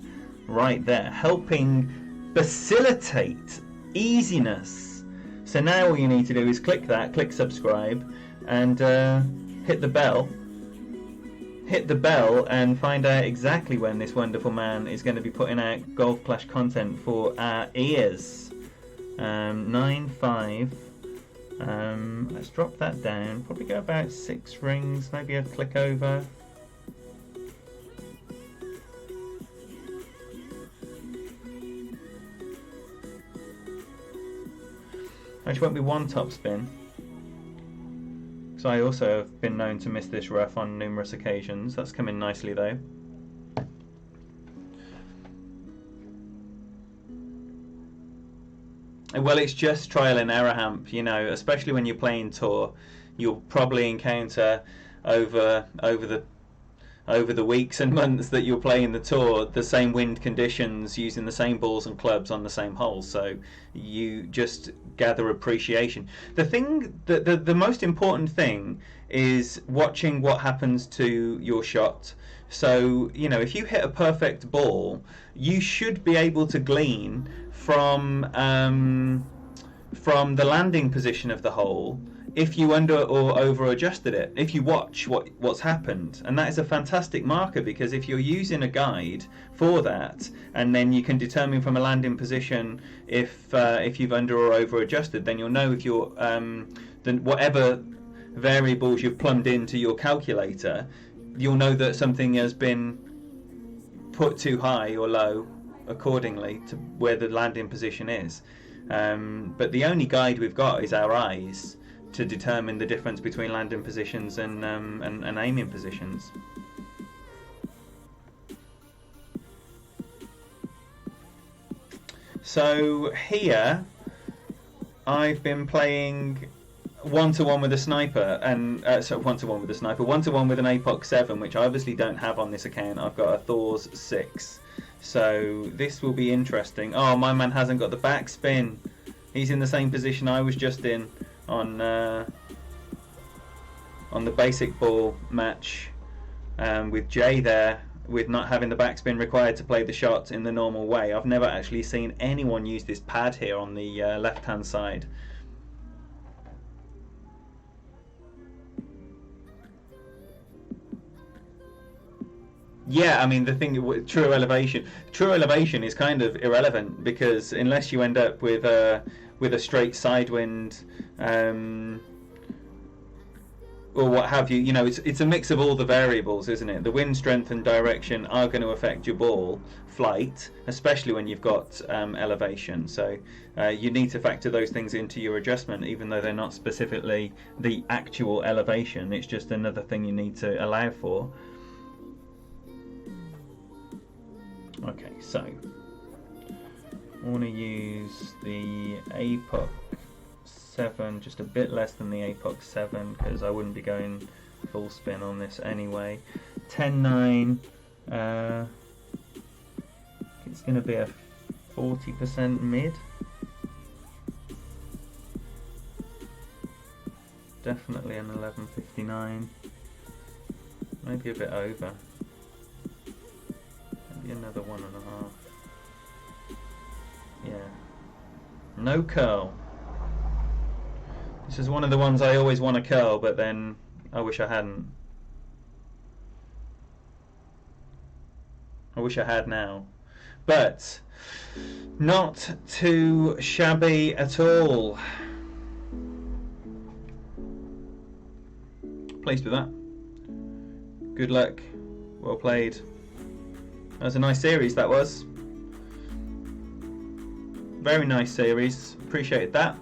Right there. Helping facilitate easiness. So now all you need to do is click that, click subscribe, and hit the bell. Hit the bell and find out exactly when this wonderful man is going to be putting out Golf Clash content for our ears. 9-5. Let's drop that down. Probably go about 6 rings, maybe a click over. Which won't be one top spin. So I also have been known to miss this rough on numerous occasions. That's come in nicely though. Well, it's just trial and error, Hamp, you know, especially when you're playing tour. You'll probably encounter over the weeks and months that you're playing the tour the same wind conditions, using the same balls and clubs on the same holes, so you just gather appreciation. The most important thing is watching what happens to your shot. So, you know, if you hit a perfect ball, you should be able to glean from the landing position of the hole if you under or over adjusted it, if you watch what's happened. And that is a fantastic marker, because if you're using a guide for that, and then you can determine from a landing position if you've under or over adjusted, then you'll know if you're then whatever variables you've plumbed into your calculator, you'll know that something has been put too high or low accordingly to where the landing position is. But the only guide we've got is our eyes to determine the difference between landing positions and aiming positions. So here I've been playing 1-to-1 with a sniper, and 1-to-1 with a sniper, 1-to-1 with an APOC 7, which I obviously don't have on this account. I've got a Thor's 6, so this will be interesting. Oh, my man hasn't got the backspin. He's in the same position I was just in on the basic ball match with Jay there, with not having the backspin required to play the shot in the normal way. I've never actually seen anyone use this pad here on the left-hand side. Yeah, I mean, the thing with true elevation is kind of irrelevant, because unless you end up with a straight sidewind, or what have you, it's a mix of all the variables, isn't it? The wind strength and direction are going to affect your ball flight, especially when you've got elevation. So you need to factor those things into your adjustment, even though they're not specifically the actual elevation. It's just another thing you need to allow for. Okay, so I want to use the APOC 7, just a bit less than the APOC 7, because I wouldn't be going full spin on this anyway. 10-9, it's going to be a 40% mid. Definitely an 11.59, maybe a bit over. Another 1.5. Yeah. No curl. This is one of the ones I always want to curl, but then I wish I hadn't. I wish I had now. But not too shabby at all. Pleased with that. Good luck. Well played. That was a nice series, that was. Very nice series. Appreciated that.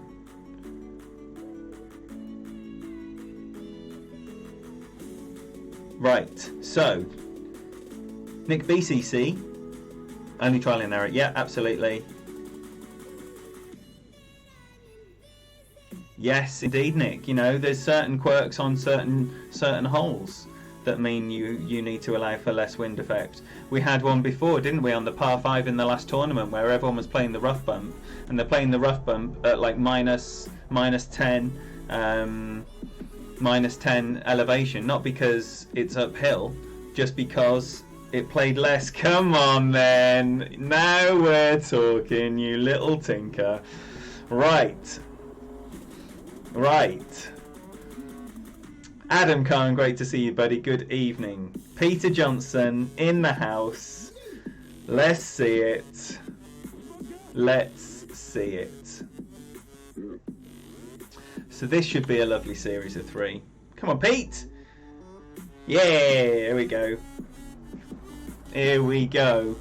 Right, so Nick BCC. Only trial and error. Yeah, absolutely. Yes, indeed, Nick. There's certain quirks on certain holes that mean you need to allow for less wind effect. We had one before, didn't we, on the par 5 in the last tournament, where everyone was playing the rough bump, and they're playing the rough bump at like minus 10 elevation, not because it's uphill, just because it played less. Come on then, now we're talking, you little tinker. Right. Adam Khan, great to see you, buddy. Good evening. Peter Johnson in the house. Let's see it. Let's see it. So this should be a lovely series of 3. Come on, Pete. Yeah, here we go. Here we go.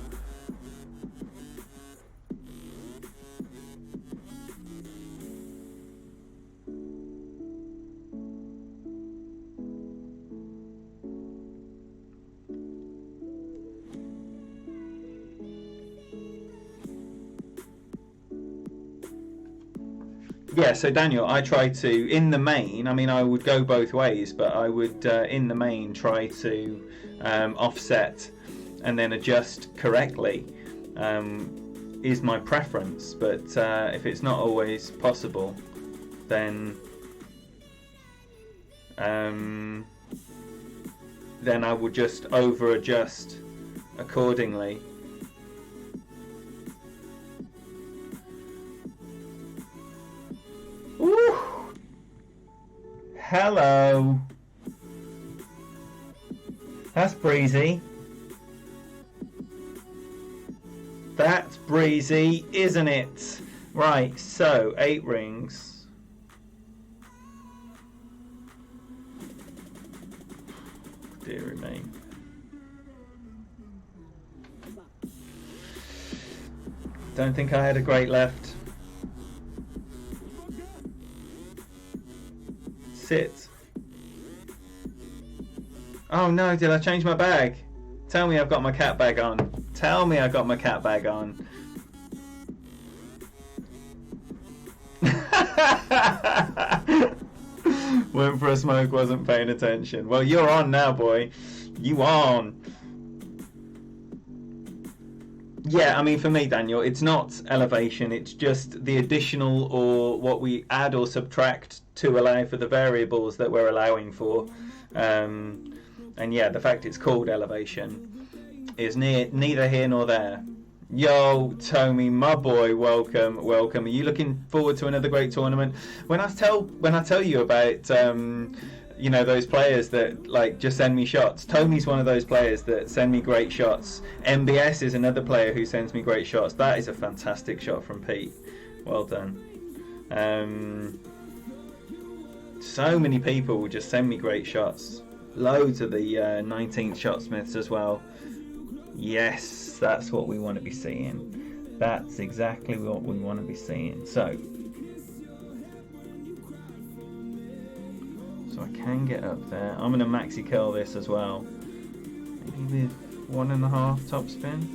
Yeah, so Daniel, I try to, in the main, I mean, I would go both ways, but I would, in the main, try to offset and then adjust correctly, is my preference. But if it's not always possible, then I would just over-adjust accordingly. Ooh. Hello. That's breezy. That's breezy, isn't it? Right, so 8 rings. Dear me. Don't think I had a great left. Sit. Oh no, did I change my bag? Tell me I've got my cat bag on. Tell me I got my cat bag on. Went for a smoke, wasn't paying attention. Well, you're on now, boy. You on. Yeah, I mean, for me, Daniel, it's not elevation. It's just the additional or what we add or subtract to allow for the variables that we're allowing for. And yeah, the fact it's called elevation is neither here nor there. Yo, Tommy, my boy, welcome, welcome. Are you looking forward to another great tournament? When I tell you about you know, those players that like just send me shots. Tomy's one of those players that send me great shots. MBS is another player who sends me great shots. That is a fantastic shot from Pete. Well done. So many people will just send me great shots. Loads of the 19th shot smiths as well. Yes, that's what we want to be seeing. That's exactly what we want to be seeing. So I can get up there. I'm going to maxi curl this as well. Maybe with 1.5 topspin.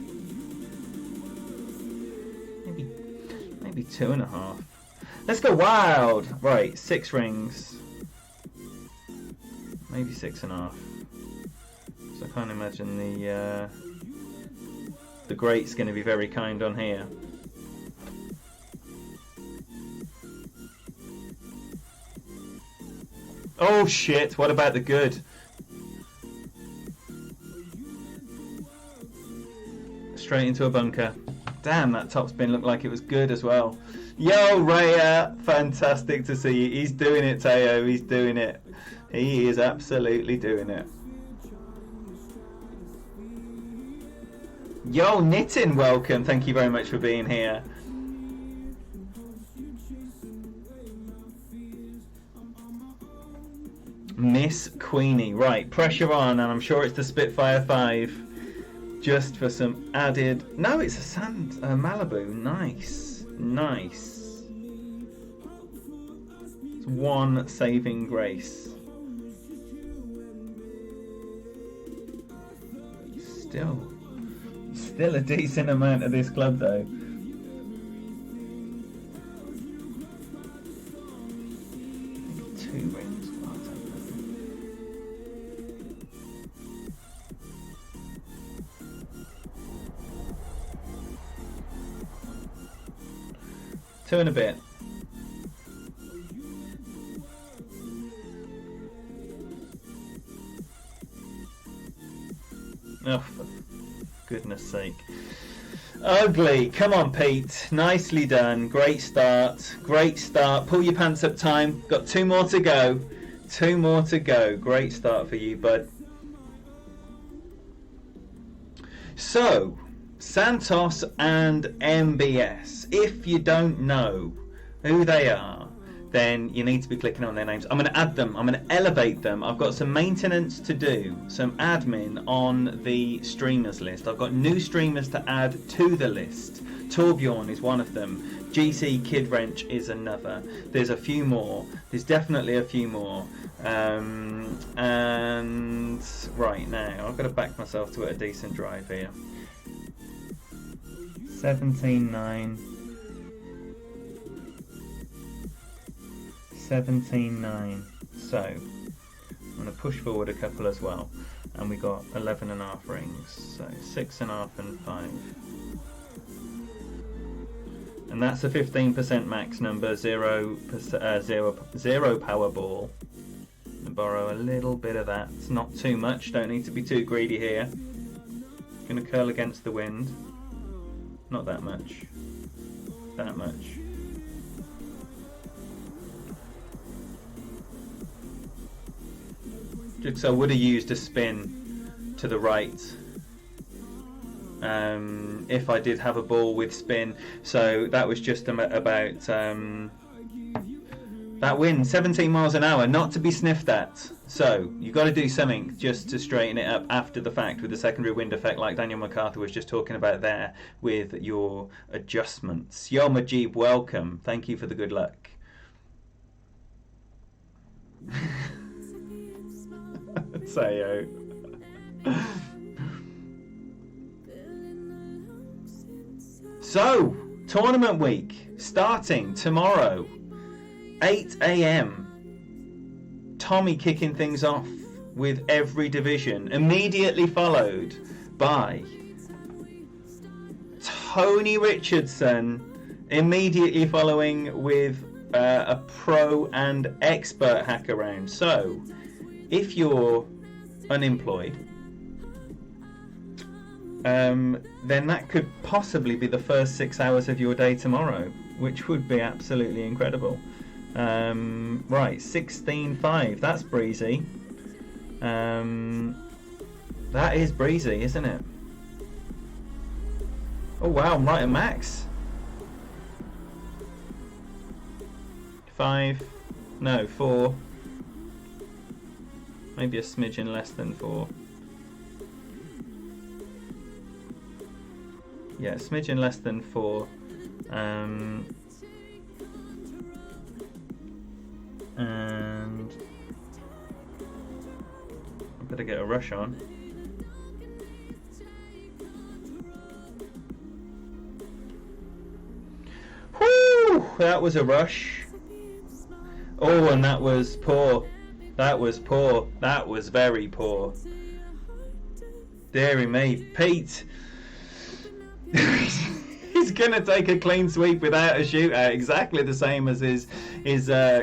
Maybe 2.5. Let's go wild. Right, 6 rings. Maybe 6.5. So I can't imagine the great's going to be very kind on here. Oh shit, what about the good? Straight into a bunker. Damn, that topspin looked like it was good as well. Yo, Raya, fantastic to see you. He's doing it, Teo, he's doing it. He is absolutely doing it. Yo, Nitin, welcome. Thank you very much for being here. Miss Queenie. Right, pressure on, and I'm sure it's the Spitfire 5. Just for some added... No, it's a sand Malibu. Nice. Nice. It's 1 saving grace. Still a decent amount of this club, though. Maybe 2 rings. Two and a bit. Oh, for goodness sake. Ugly. Come on, Pete. Nicely done. Great start. Great start. Pull your pants up time. Got 2 more to go. 2 more to go. Great start for you, bud. So, Santos and MBS. If you don't know who they are, then you need to be clicking on their names. I'm going to add them. I'm going to elevate them. I've got some maintenance to do, some admin on the streamers list. I've got new streamers to add to the list. Torbjorn is one of them. GC Kid Wrench is another. There's a few more. There's definitely a few more. And right now, I've got to back myself to a decent drive here. 17.9. 17.9. So I'm going to push forward a couple as well, and we got 11.5 rings. So 6.5 and 5, and that's a 15% max number. 0 power ball. I'm gonna borrow a little bit of that. It's not too much. Don't need to be too greedy here. Going to curl against the wind. Not that much. That much. So I would have used a spin to the right if I did have a ball with spin. So that was just about that wind, 17 miles an hour, not to be sniffed at. So you've got to do something just to straighten it up after the fact with the secondary wind effect, like Daniel MacArthur was just talking about there with your adjustments. Yo, Majib, welcome. Thank you for the good luck. Sayo. So, tournament week starting tomorrow, 8 AM. Tommy kicking things off with every division, immediately followed by Tony Richardson, immediately following with a pro and expert hack around. So if you're unemployed, then that could possibly be the first 6 hours of your day tomorrow, which would be absolutely incredible. Right, 16.5, that's breezy. That is breezy, isn't it? Oh wow, I'm right at max. 5, no, 4. Maybe a smidgen less than 4. Yeah, a smidgen less than 4. And I better get a rush on. Whoo! That was a rush. Oh, and that was poor. That was poor. That was very poor. Deary me. Pete. He's gonna take a clean sweep without a shootout, exactly the same as his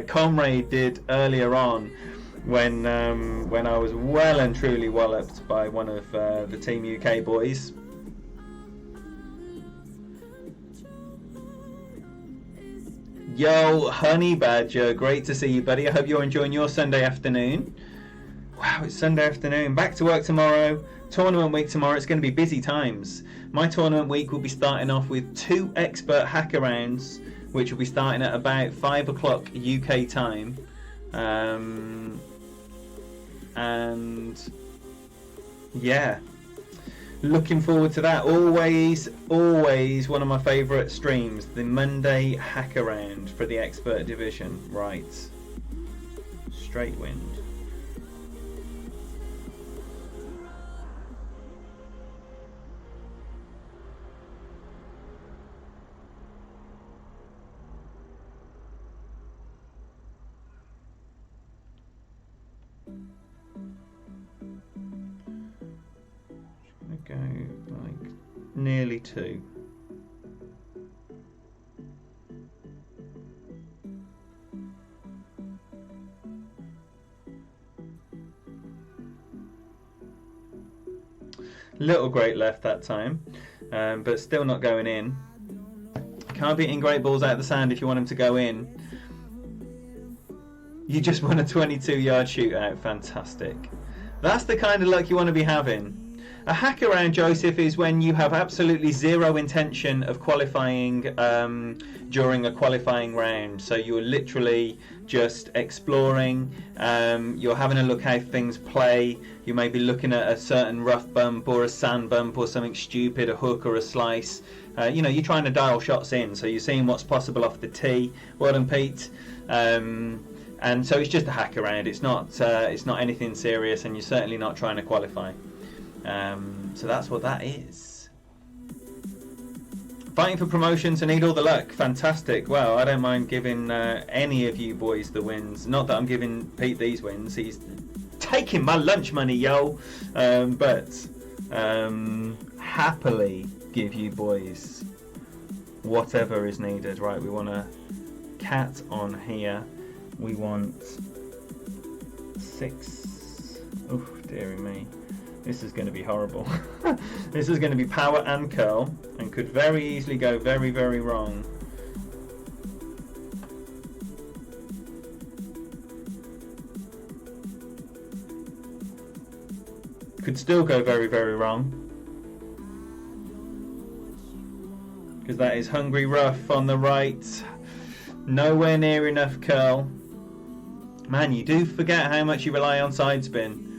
comrade did earlier on, when I was well and truly walloped by one of the Team UK boys. Yo, Honey Badger, great to see you, buddy. I hope you're enjoying your Sunday afternoon. Wow, it's Sunday afternoon. Back to work tomorrow. Tournament week tomorrow. It's going to be busy times. My tournament week will be starting off with 2 expert hacker rounds, which will be starting at about 5 o'clock UK time. And yeah, looking forward to that. Always one of my favourite streams, the Monday hacker round for the expert division. Right, straight wind. Go like nearly 2. Little great left that time, but still not going in. Can't be hitting great balls out of the sand if you want them to go in. You just won a 22-yard shootout. Fantastic. That's the kind of luck you want to be having. A hack around, Joseph, is when you have absolutely zero intention of qualifying during a qualifying round. So you're literally just exploring, you're having a look how things play, you may be looking at a certain rough bump or a sand bump or something stupid, a hook or a slice. You're trying to dial shots in, so you're seeing what's possible off the tee. Well done, Pete. And so it's just a hack around. It's not anything serious, and you're certainly not trying to qualify. So that's what that is. Fighting for promotions and need all the luck. Fantastic. Well, I don't mind giving any of you boys the wins. Not that I'm giving Pete these wins. He's taking my lunch money, yo. But happily give you boys whatever is needed. Right, we want a cat on here. We want 6. Oh, dearie me. This is going to be horrible. This is going to be power and curl, and could very easily go very, very wrong. Could still go very, very wrong. Because that is hungry rough on the right. Nowhere near enough curl. Man, you do forget how much you rely on side spin.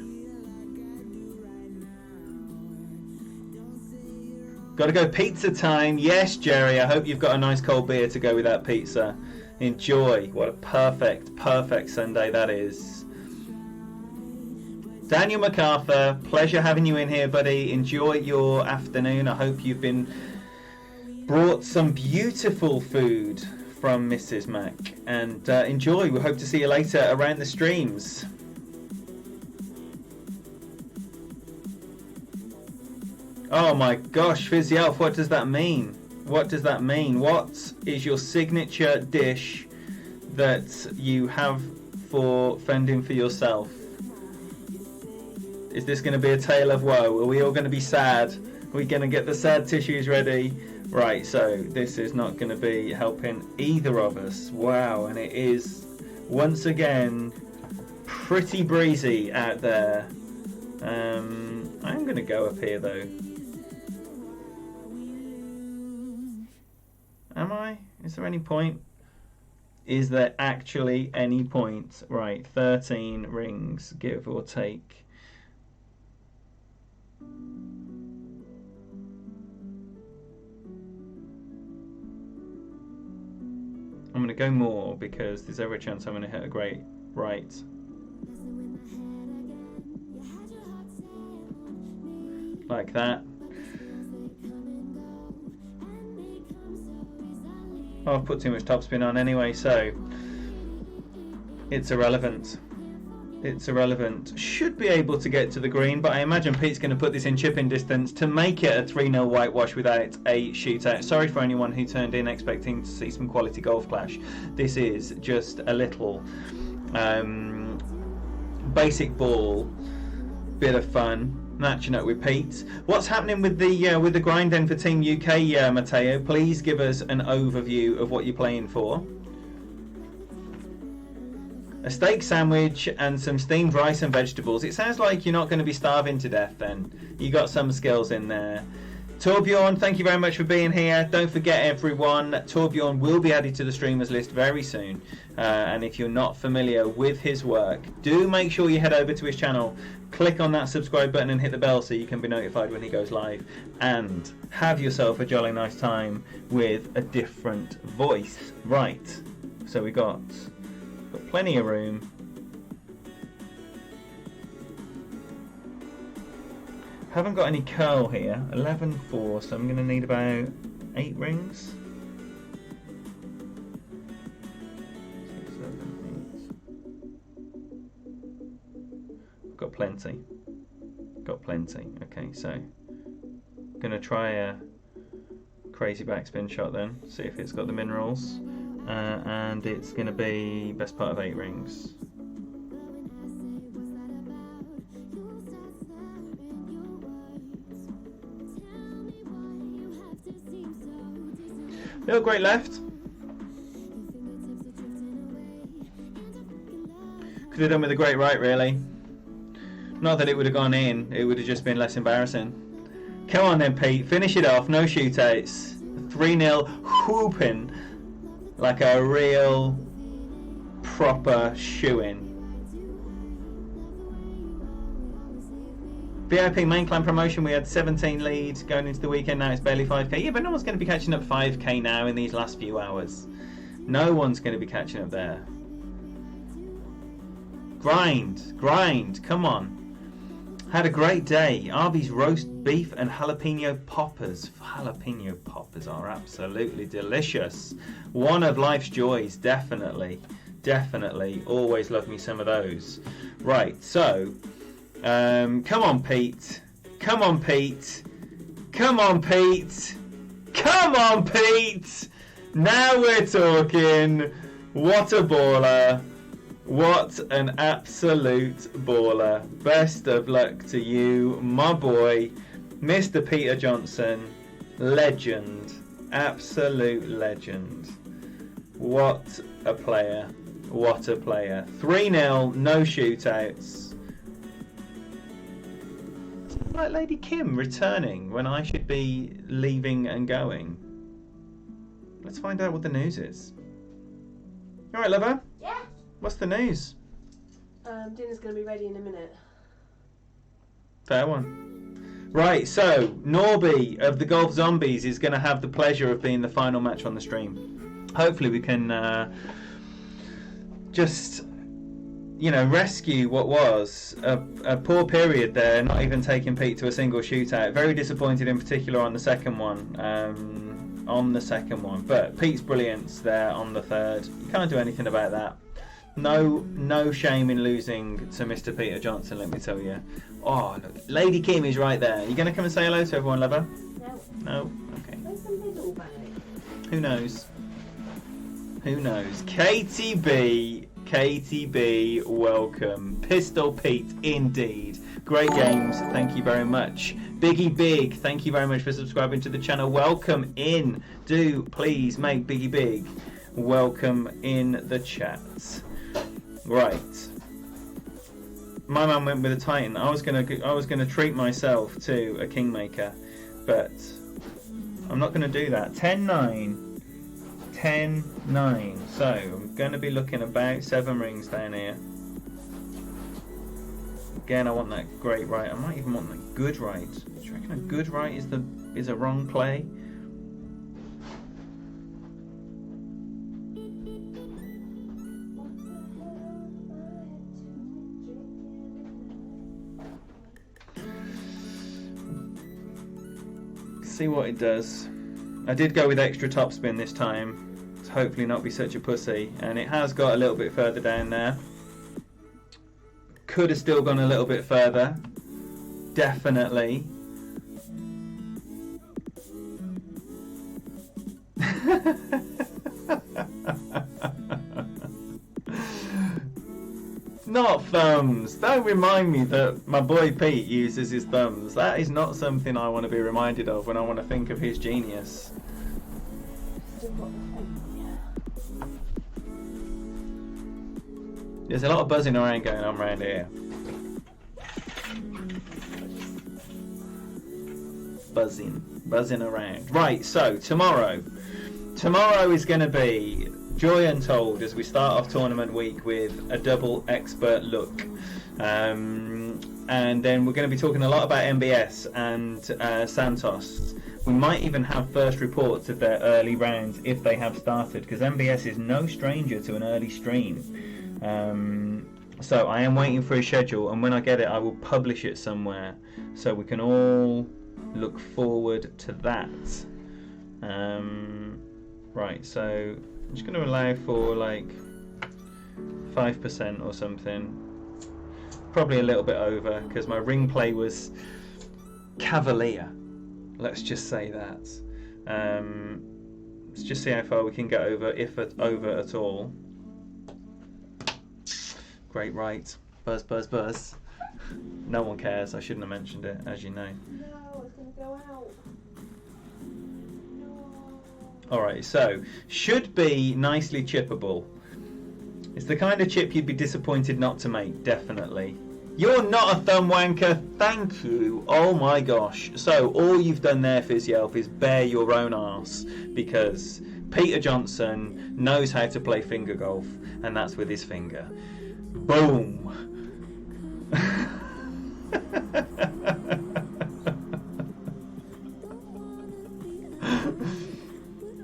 Got to go pizza time. Yes, Jerry, I hope you've got a nice cold beer to go with that pizza. Enjoy. What a perfect Sunday that is. Daniel MacArthur, pleasure having you in here, buddy. Enjoy your afternoon. I hope you've been brought some beautiful food from Mrs. Mac. And enjoy. We hope to see you later around the streams. Oh my gosh, Fizzy Elf, what does that mean? What does that mean? What is your signature dish that you have for fending for yourself? Is this going to be a tale of woe? Are we all going to be sad? Are we going to get the sad tissues ready? Right, so this is not going to be helping either of us. Wow, and it is once again pretty breezy out there. I'm going to go up here though. Am I? Is there any point? Is there actually any point? Right, 13 rings, give or take. I'm going to go more because there's every chance I'm going to hit a great right. Like that. Oh, I've put too much topspin on anyway, so it's irrelevant. It's irrelevant. Should be able to get to the green, but I imagine Pete's going to put this in chipping distance to make it a 3-0 whitewash without a shootout. Sorry for anyone who turned in expecting to see some quality golf clash. This is just a little basic ball, bit of fun. Matching up with Pete. What's happening with the grind then for Team UK, Matteo? Please give us an overview of what you're playing for. A steak sandwich and some steamed rice and vegetables. It sounds like you're not going to be starving to death then. You got some skills in there. Torbjorn, thank you very much for being here. Don't forget everyone, Torbjorn will be added to the streamers list very soon. And if you're not familiar with his work, do make sure you head over to his channel. Click on that subscribe button and hit the bell so you can be notified when he goes live. And have yourself a jolly nice time with a different voice. Right, so we got plenty of room. Haven't got any curl here. 11-4, so I'm going to need about 8 rings. 6, 7, 8. Got plenty. Got plenty. Okay, so gonna try a crazy backspin shot then. See if it's got the minerals, and it's gonna be best part of 8 rings. Little great left. Could have done with a great right, really. Not that it would have gone in, it would have just been less embarrassing. Come on then, Pete, finish it off, no shootouts. 3-0 whooping like a real proper shoe-in. VIP main clan promotion, we had 17 leads going into the weekend, now it's barely 5k. Yeah, but no one's going to be catching up 5k now in these last few hours. No one's going to be catching up there. Grind, come on. Had a great day. Arby's roast beef and jalapeno poppers. Jalapeno poppers are absolutely delicious. One of life's joys, definitely. Definitely. Always love me some of those. Right, so, come on, Pete. Come on, Pete. Come on, Pete. Come on, Pete. Now we're talking. What a baller. What an absolute baller. Best of luck to you, my boy, Mr. Peter Johnson. Legend. Absolute legend. What a player. What a player. 3-0, no shootouts. Like Lady Kim returning when I should be leaving and going. Let's find out what the news is. Alright, lover? Yeah. What's the news? Dinner's going to be ready in a minute. Fair one. Right, so Norby of the Golf Zombies is going to have the pleasure of being the final match on the stream. Hopefully we can just, you know, rescue what was a poor period there, not even taking Pete to a single shootout. Very disappointed in particular on the second one. on the second one. But Pete's brilliance there on the third. You can't do anything about that. No shame in losing to Mr. Peter Johnson, let me tell you. Oh, look, Lady Kim is right there. You going to come and say hello to everyone, lover? No. No? Okay. Where's the middle bag? Who knows? Who knows? KTB, welcome. Pistol Pete, indeed. Great games, thank you very much. Biggie Big, thank you very much for subscribing to the channel. Welcome in. Do please make Biggie Big welcome in the chat. Right. My man went with a Titan. I was gonna treat myself to a Kingmaker, but I'm not gonna do that. 10-9. 10-9. So I'm gonna be looking about 7 rings down here. Again, I want that great right. I might even want that good right. Do you reckon a good right is a wrong play? See what it does. I did go with extra topspin this time to hopefully not be such a pussy, and it has got a little bit further down there. Could have still gone a little bit further, definitely. Not thumbs. Don't remind me that my boy Pete uses his thumbs. That is not something I want to be reminded of when I want to think of his genius. There's a lot of buzzing around going on around here. Buzzing around. Right, so tomorrow is going to be Joy Untold as we start off tournament week with a double expert look. And then we're going to be talking a lot about MBS and Santos. We might even have first reports of their early rounds if they have started, because MBS is no stranger to an early stream. So I am waiting for a schedule, and when I get it I will publish it somewhere so we can all look forward to that. Right, so I'm just going to allow for like 5% or something, probably a little bit over, because my ring play was cavalier, let's just say that. Let's just see how far we can get over, if over at all. Great right. Buzz, buzz, buzz. No one cares. I shouldn't have mentioned it, as you know. No, it's going to go out. No. Alright, so, should be nicely chippable. It's the kind of chip you'd be disappointed not to make, definitely. You're not a thumb wanker, thank you. Oh my gosh. So, all you've done there, Fizyelf, is bare your own arse, because Peter Johnson knows how to play finger golf, and that's with his finger. Boom.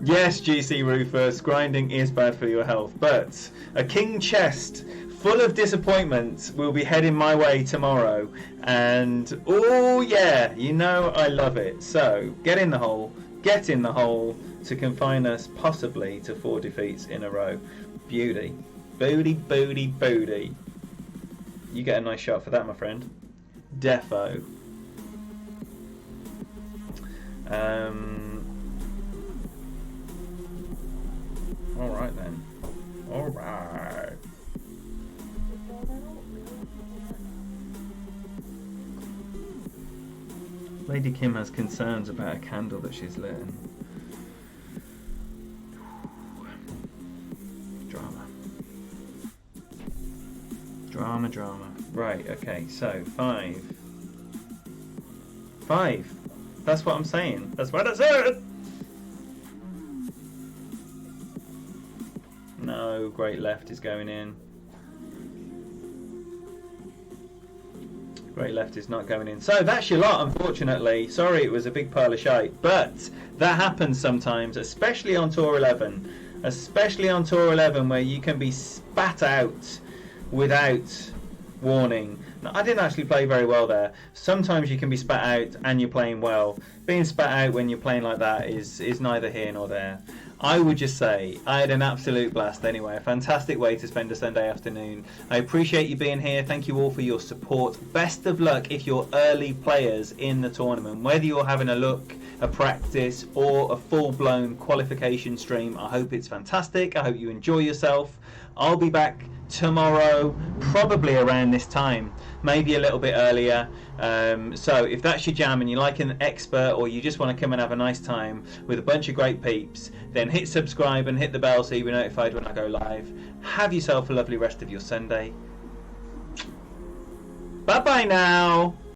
Yes, GC Rufus, grinding is bad for your health, but a king chest full of disappointment will be heading my way tomorrow, and oh yeah, you know I love it. So get in the hole to confine us possibly to 4 defeats in a row. Beauty. Booty, booty, booty. You get a nice shot for that, my friend. Defo. Alright then. Alright. Lady Kim has concerns about a candle that she's lit. Drama. Right, okay, so 5. That's what I'm saying. That's what I said! No, great left is going in. Great left is not going in. So that's your lot, unfortunately. Sorry it was a big pile of shite, but that happens sometimes, especially on Tour 11. Especially on Tour 11, where you can be spat out without warning. No, I didn't actually play very well there. Sometimes you can be spat out and you're playing well. Being spat out when you're playing like that is neither here nor there. I would just say I had an absolute blast anyway. A fantastic way to spend a Sunday afternoon. I appreciate you being here. Thank you all for your support. Best of luck if you're early players in the tournament. Whether you're having a look, a practice, or a full-blown qualification stream, I hope it's fantastic. I hope you enjoy yourself. I'll be back tomorrow, probably around this time, maybe a little bit earlier. So if that's your jam and you're like an expert, or you just want to come and have a nice time with a bunch of great peeps, then hit subscribe and hit the bell so you'll be notified when I go live. Have yourself a lovely rest of your Sunday. Bye bye now.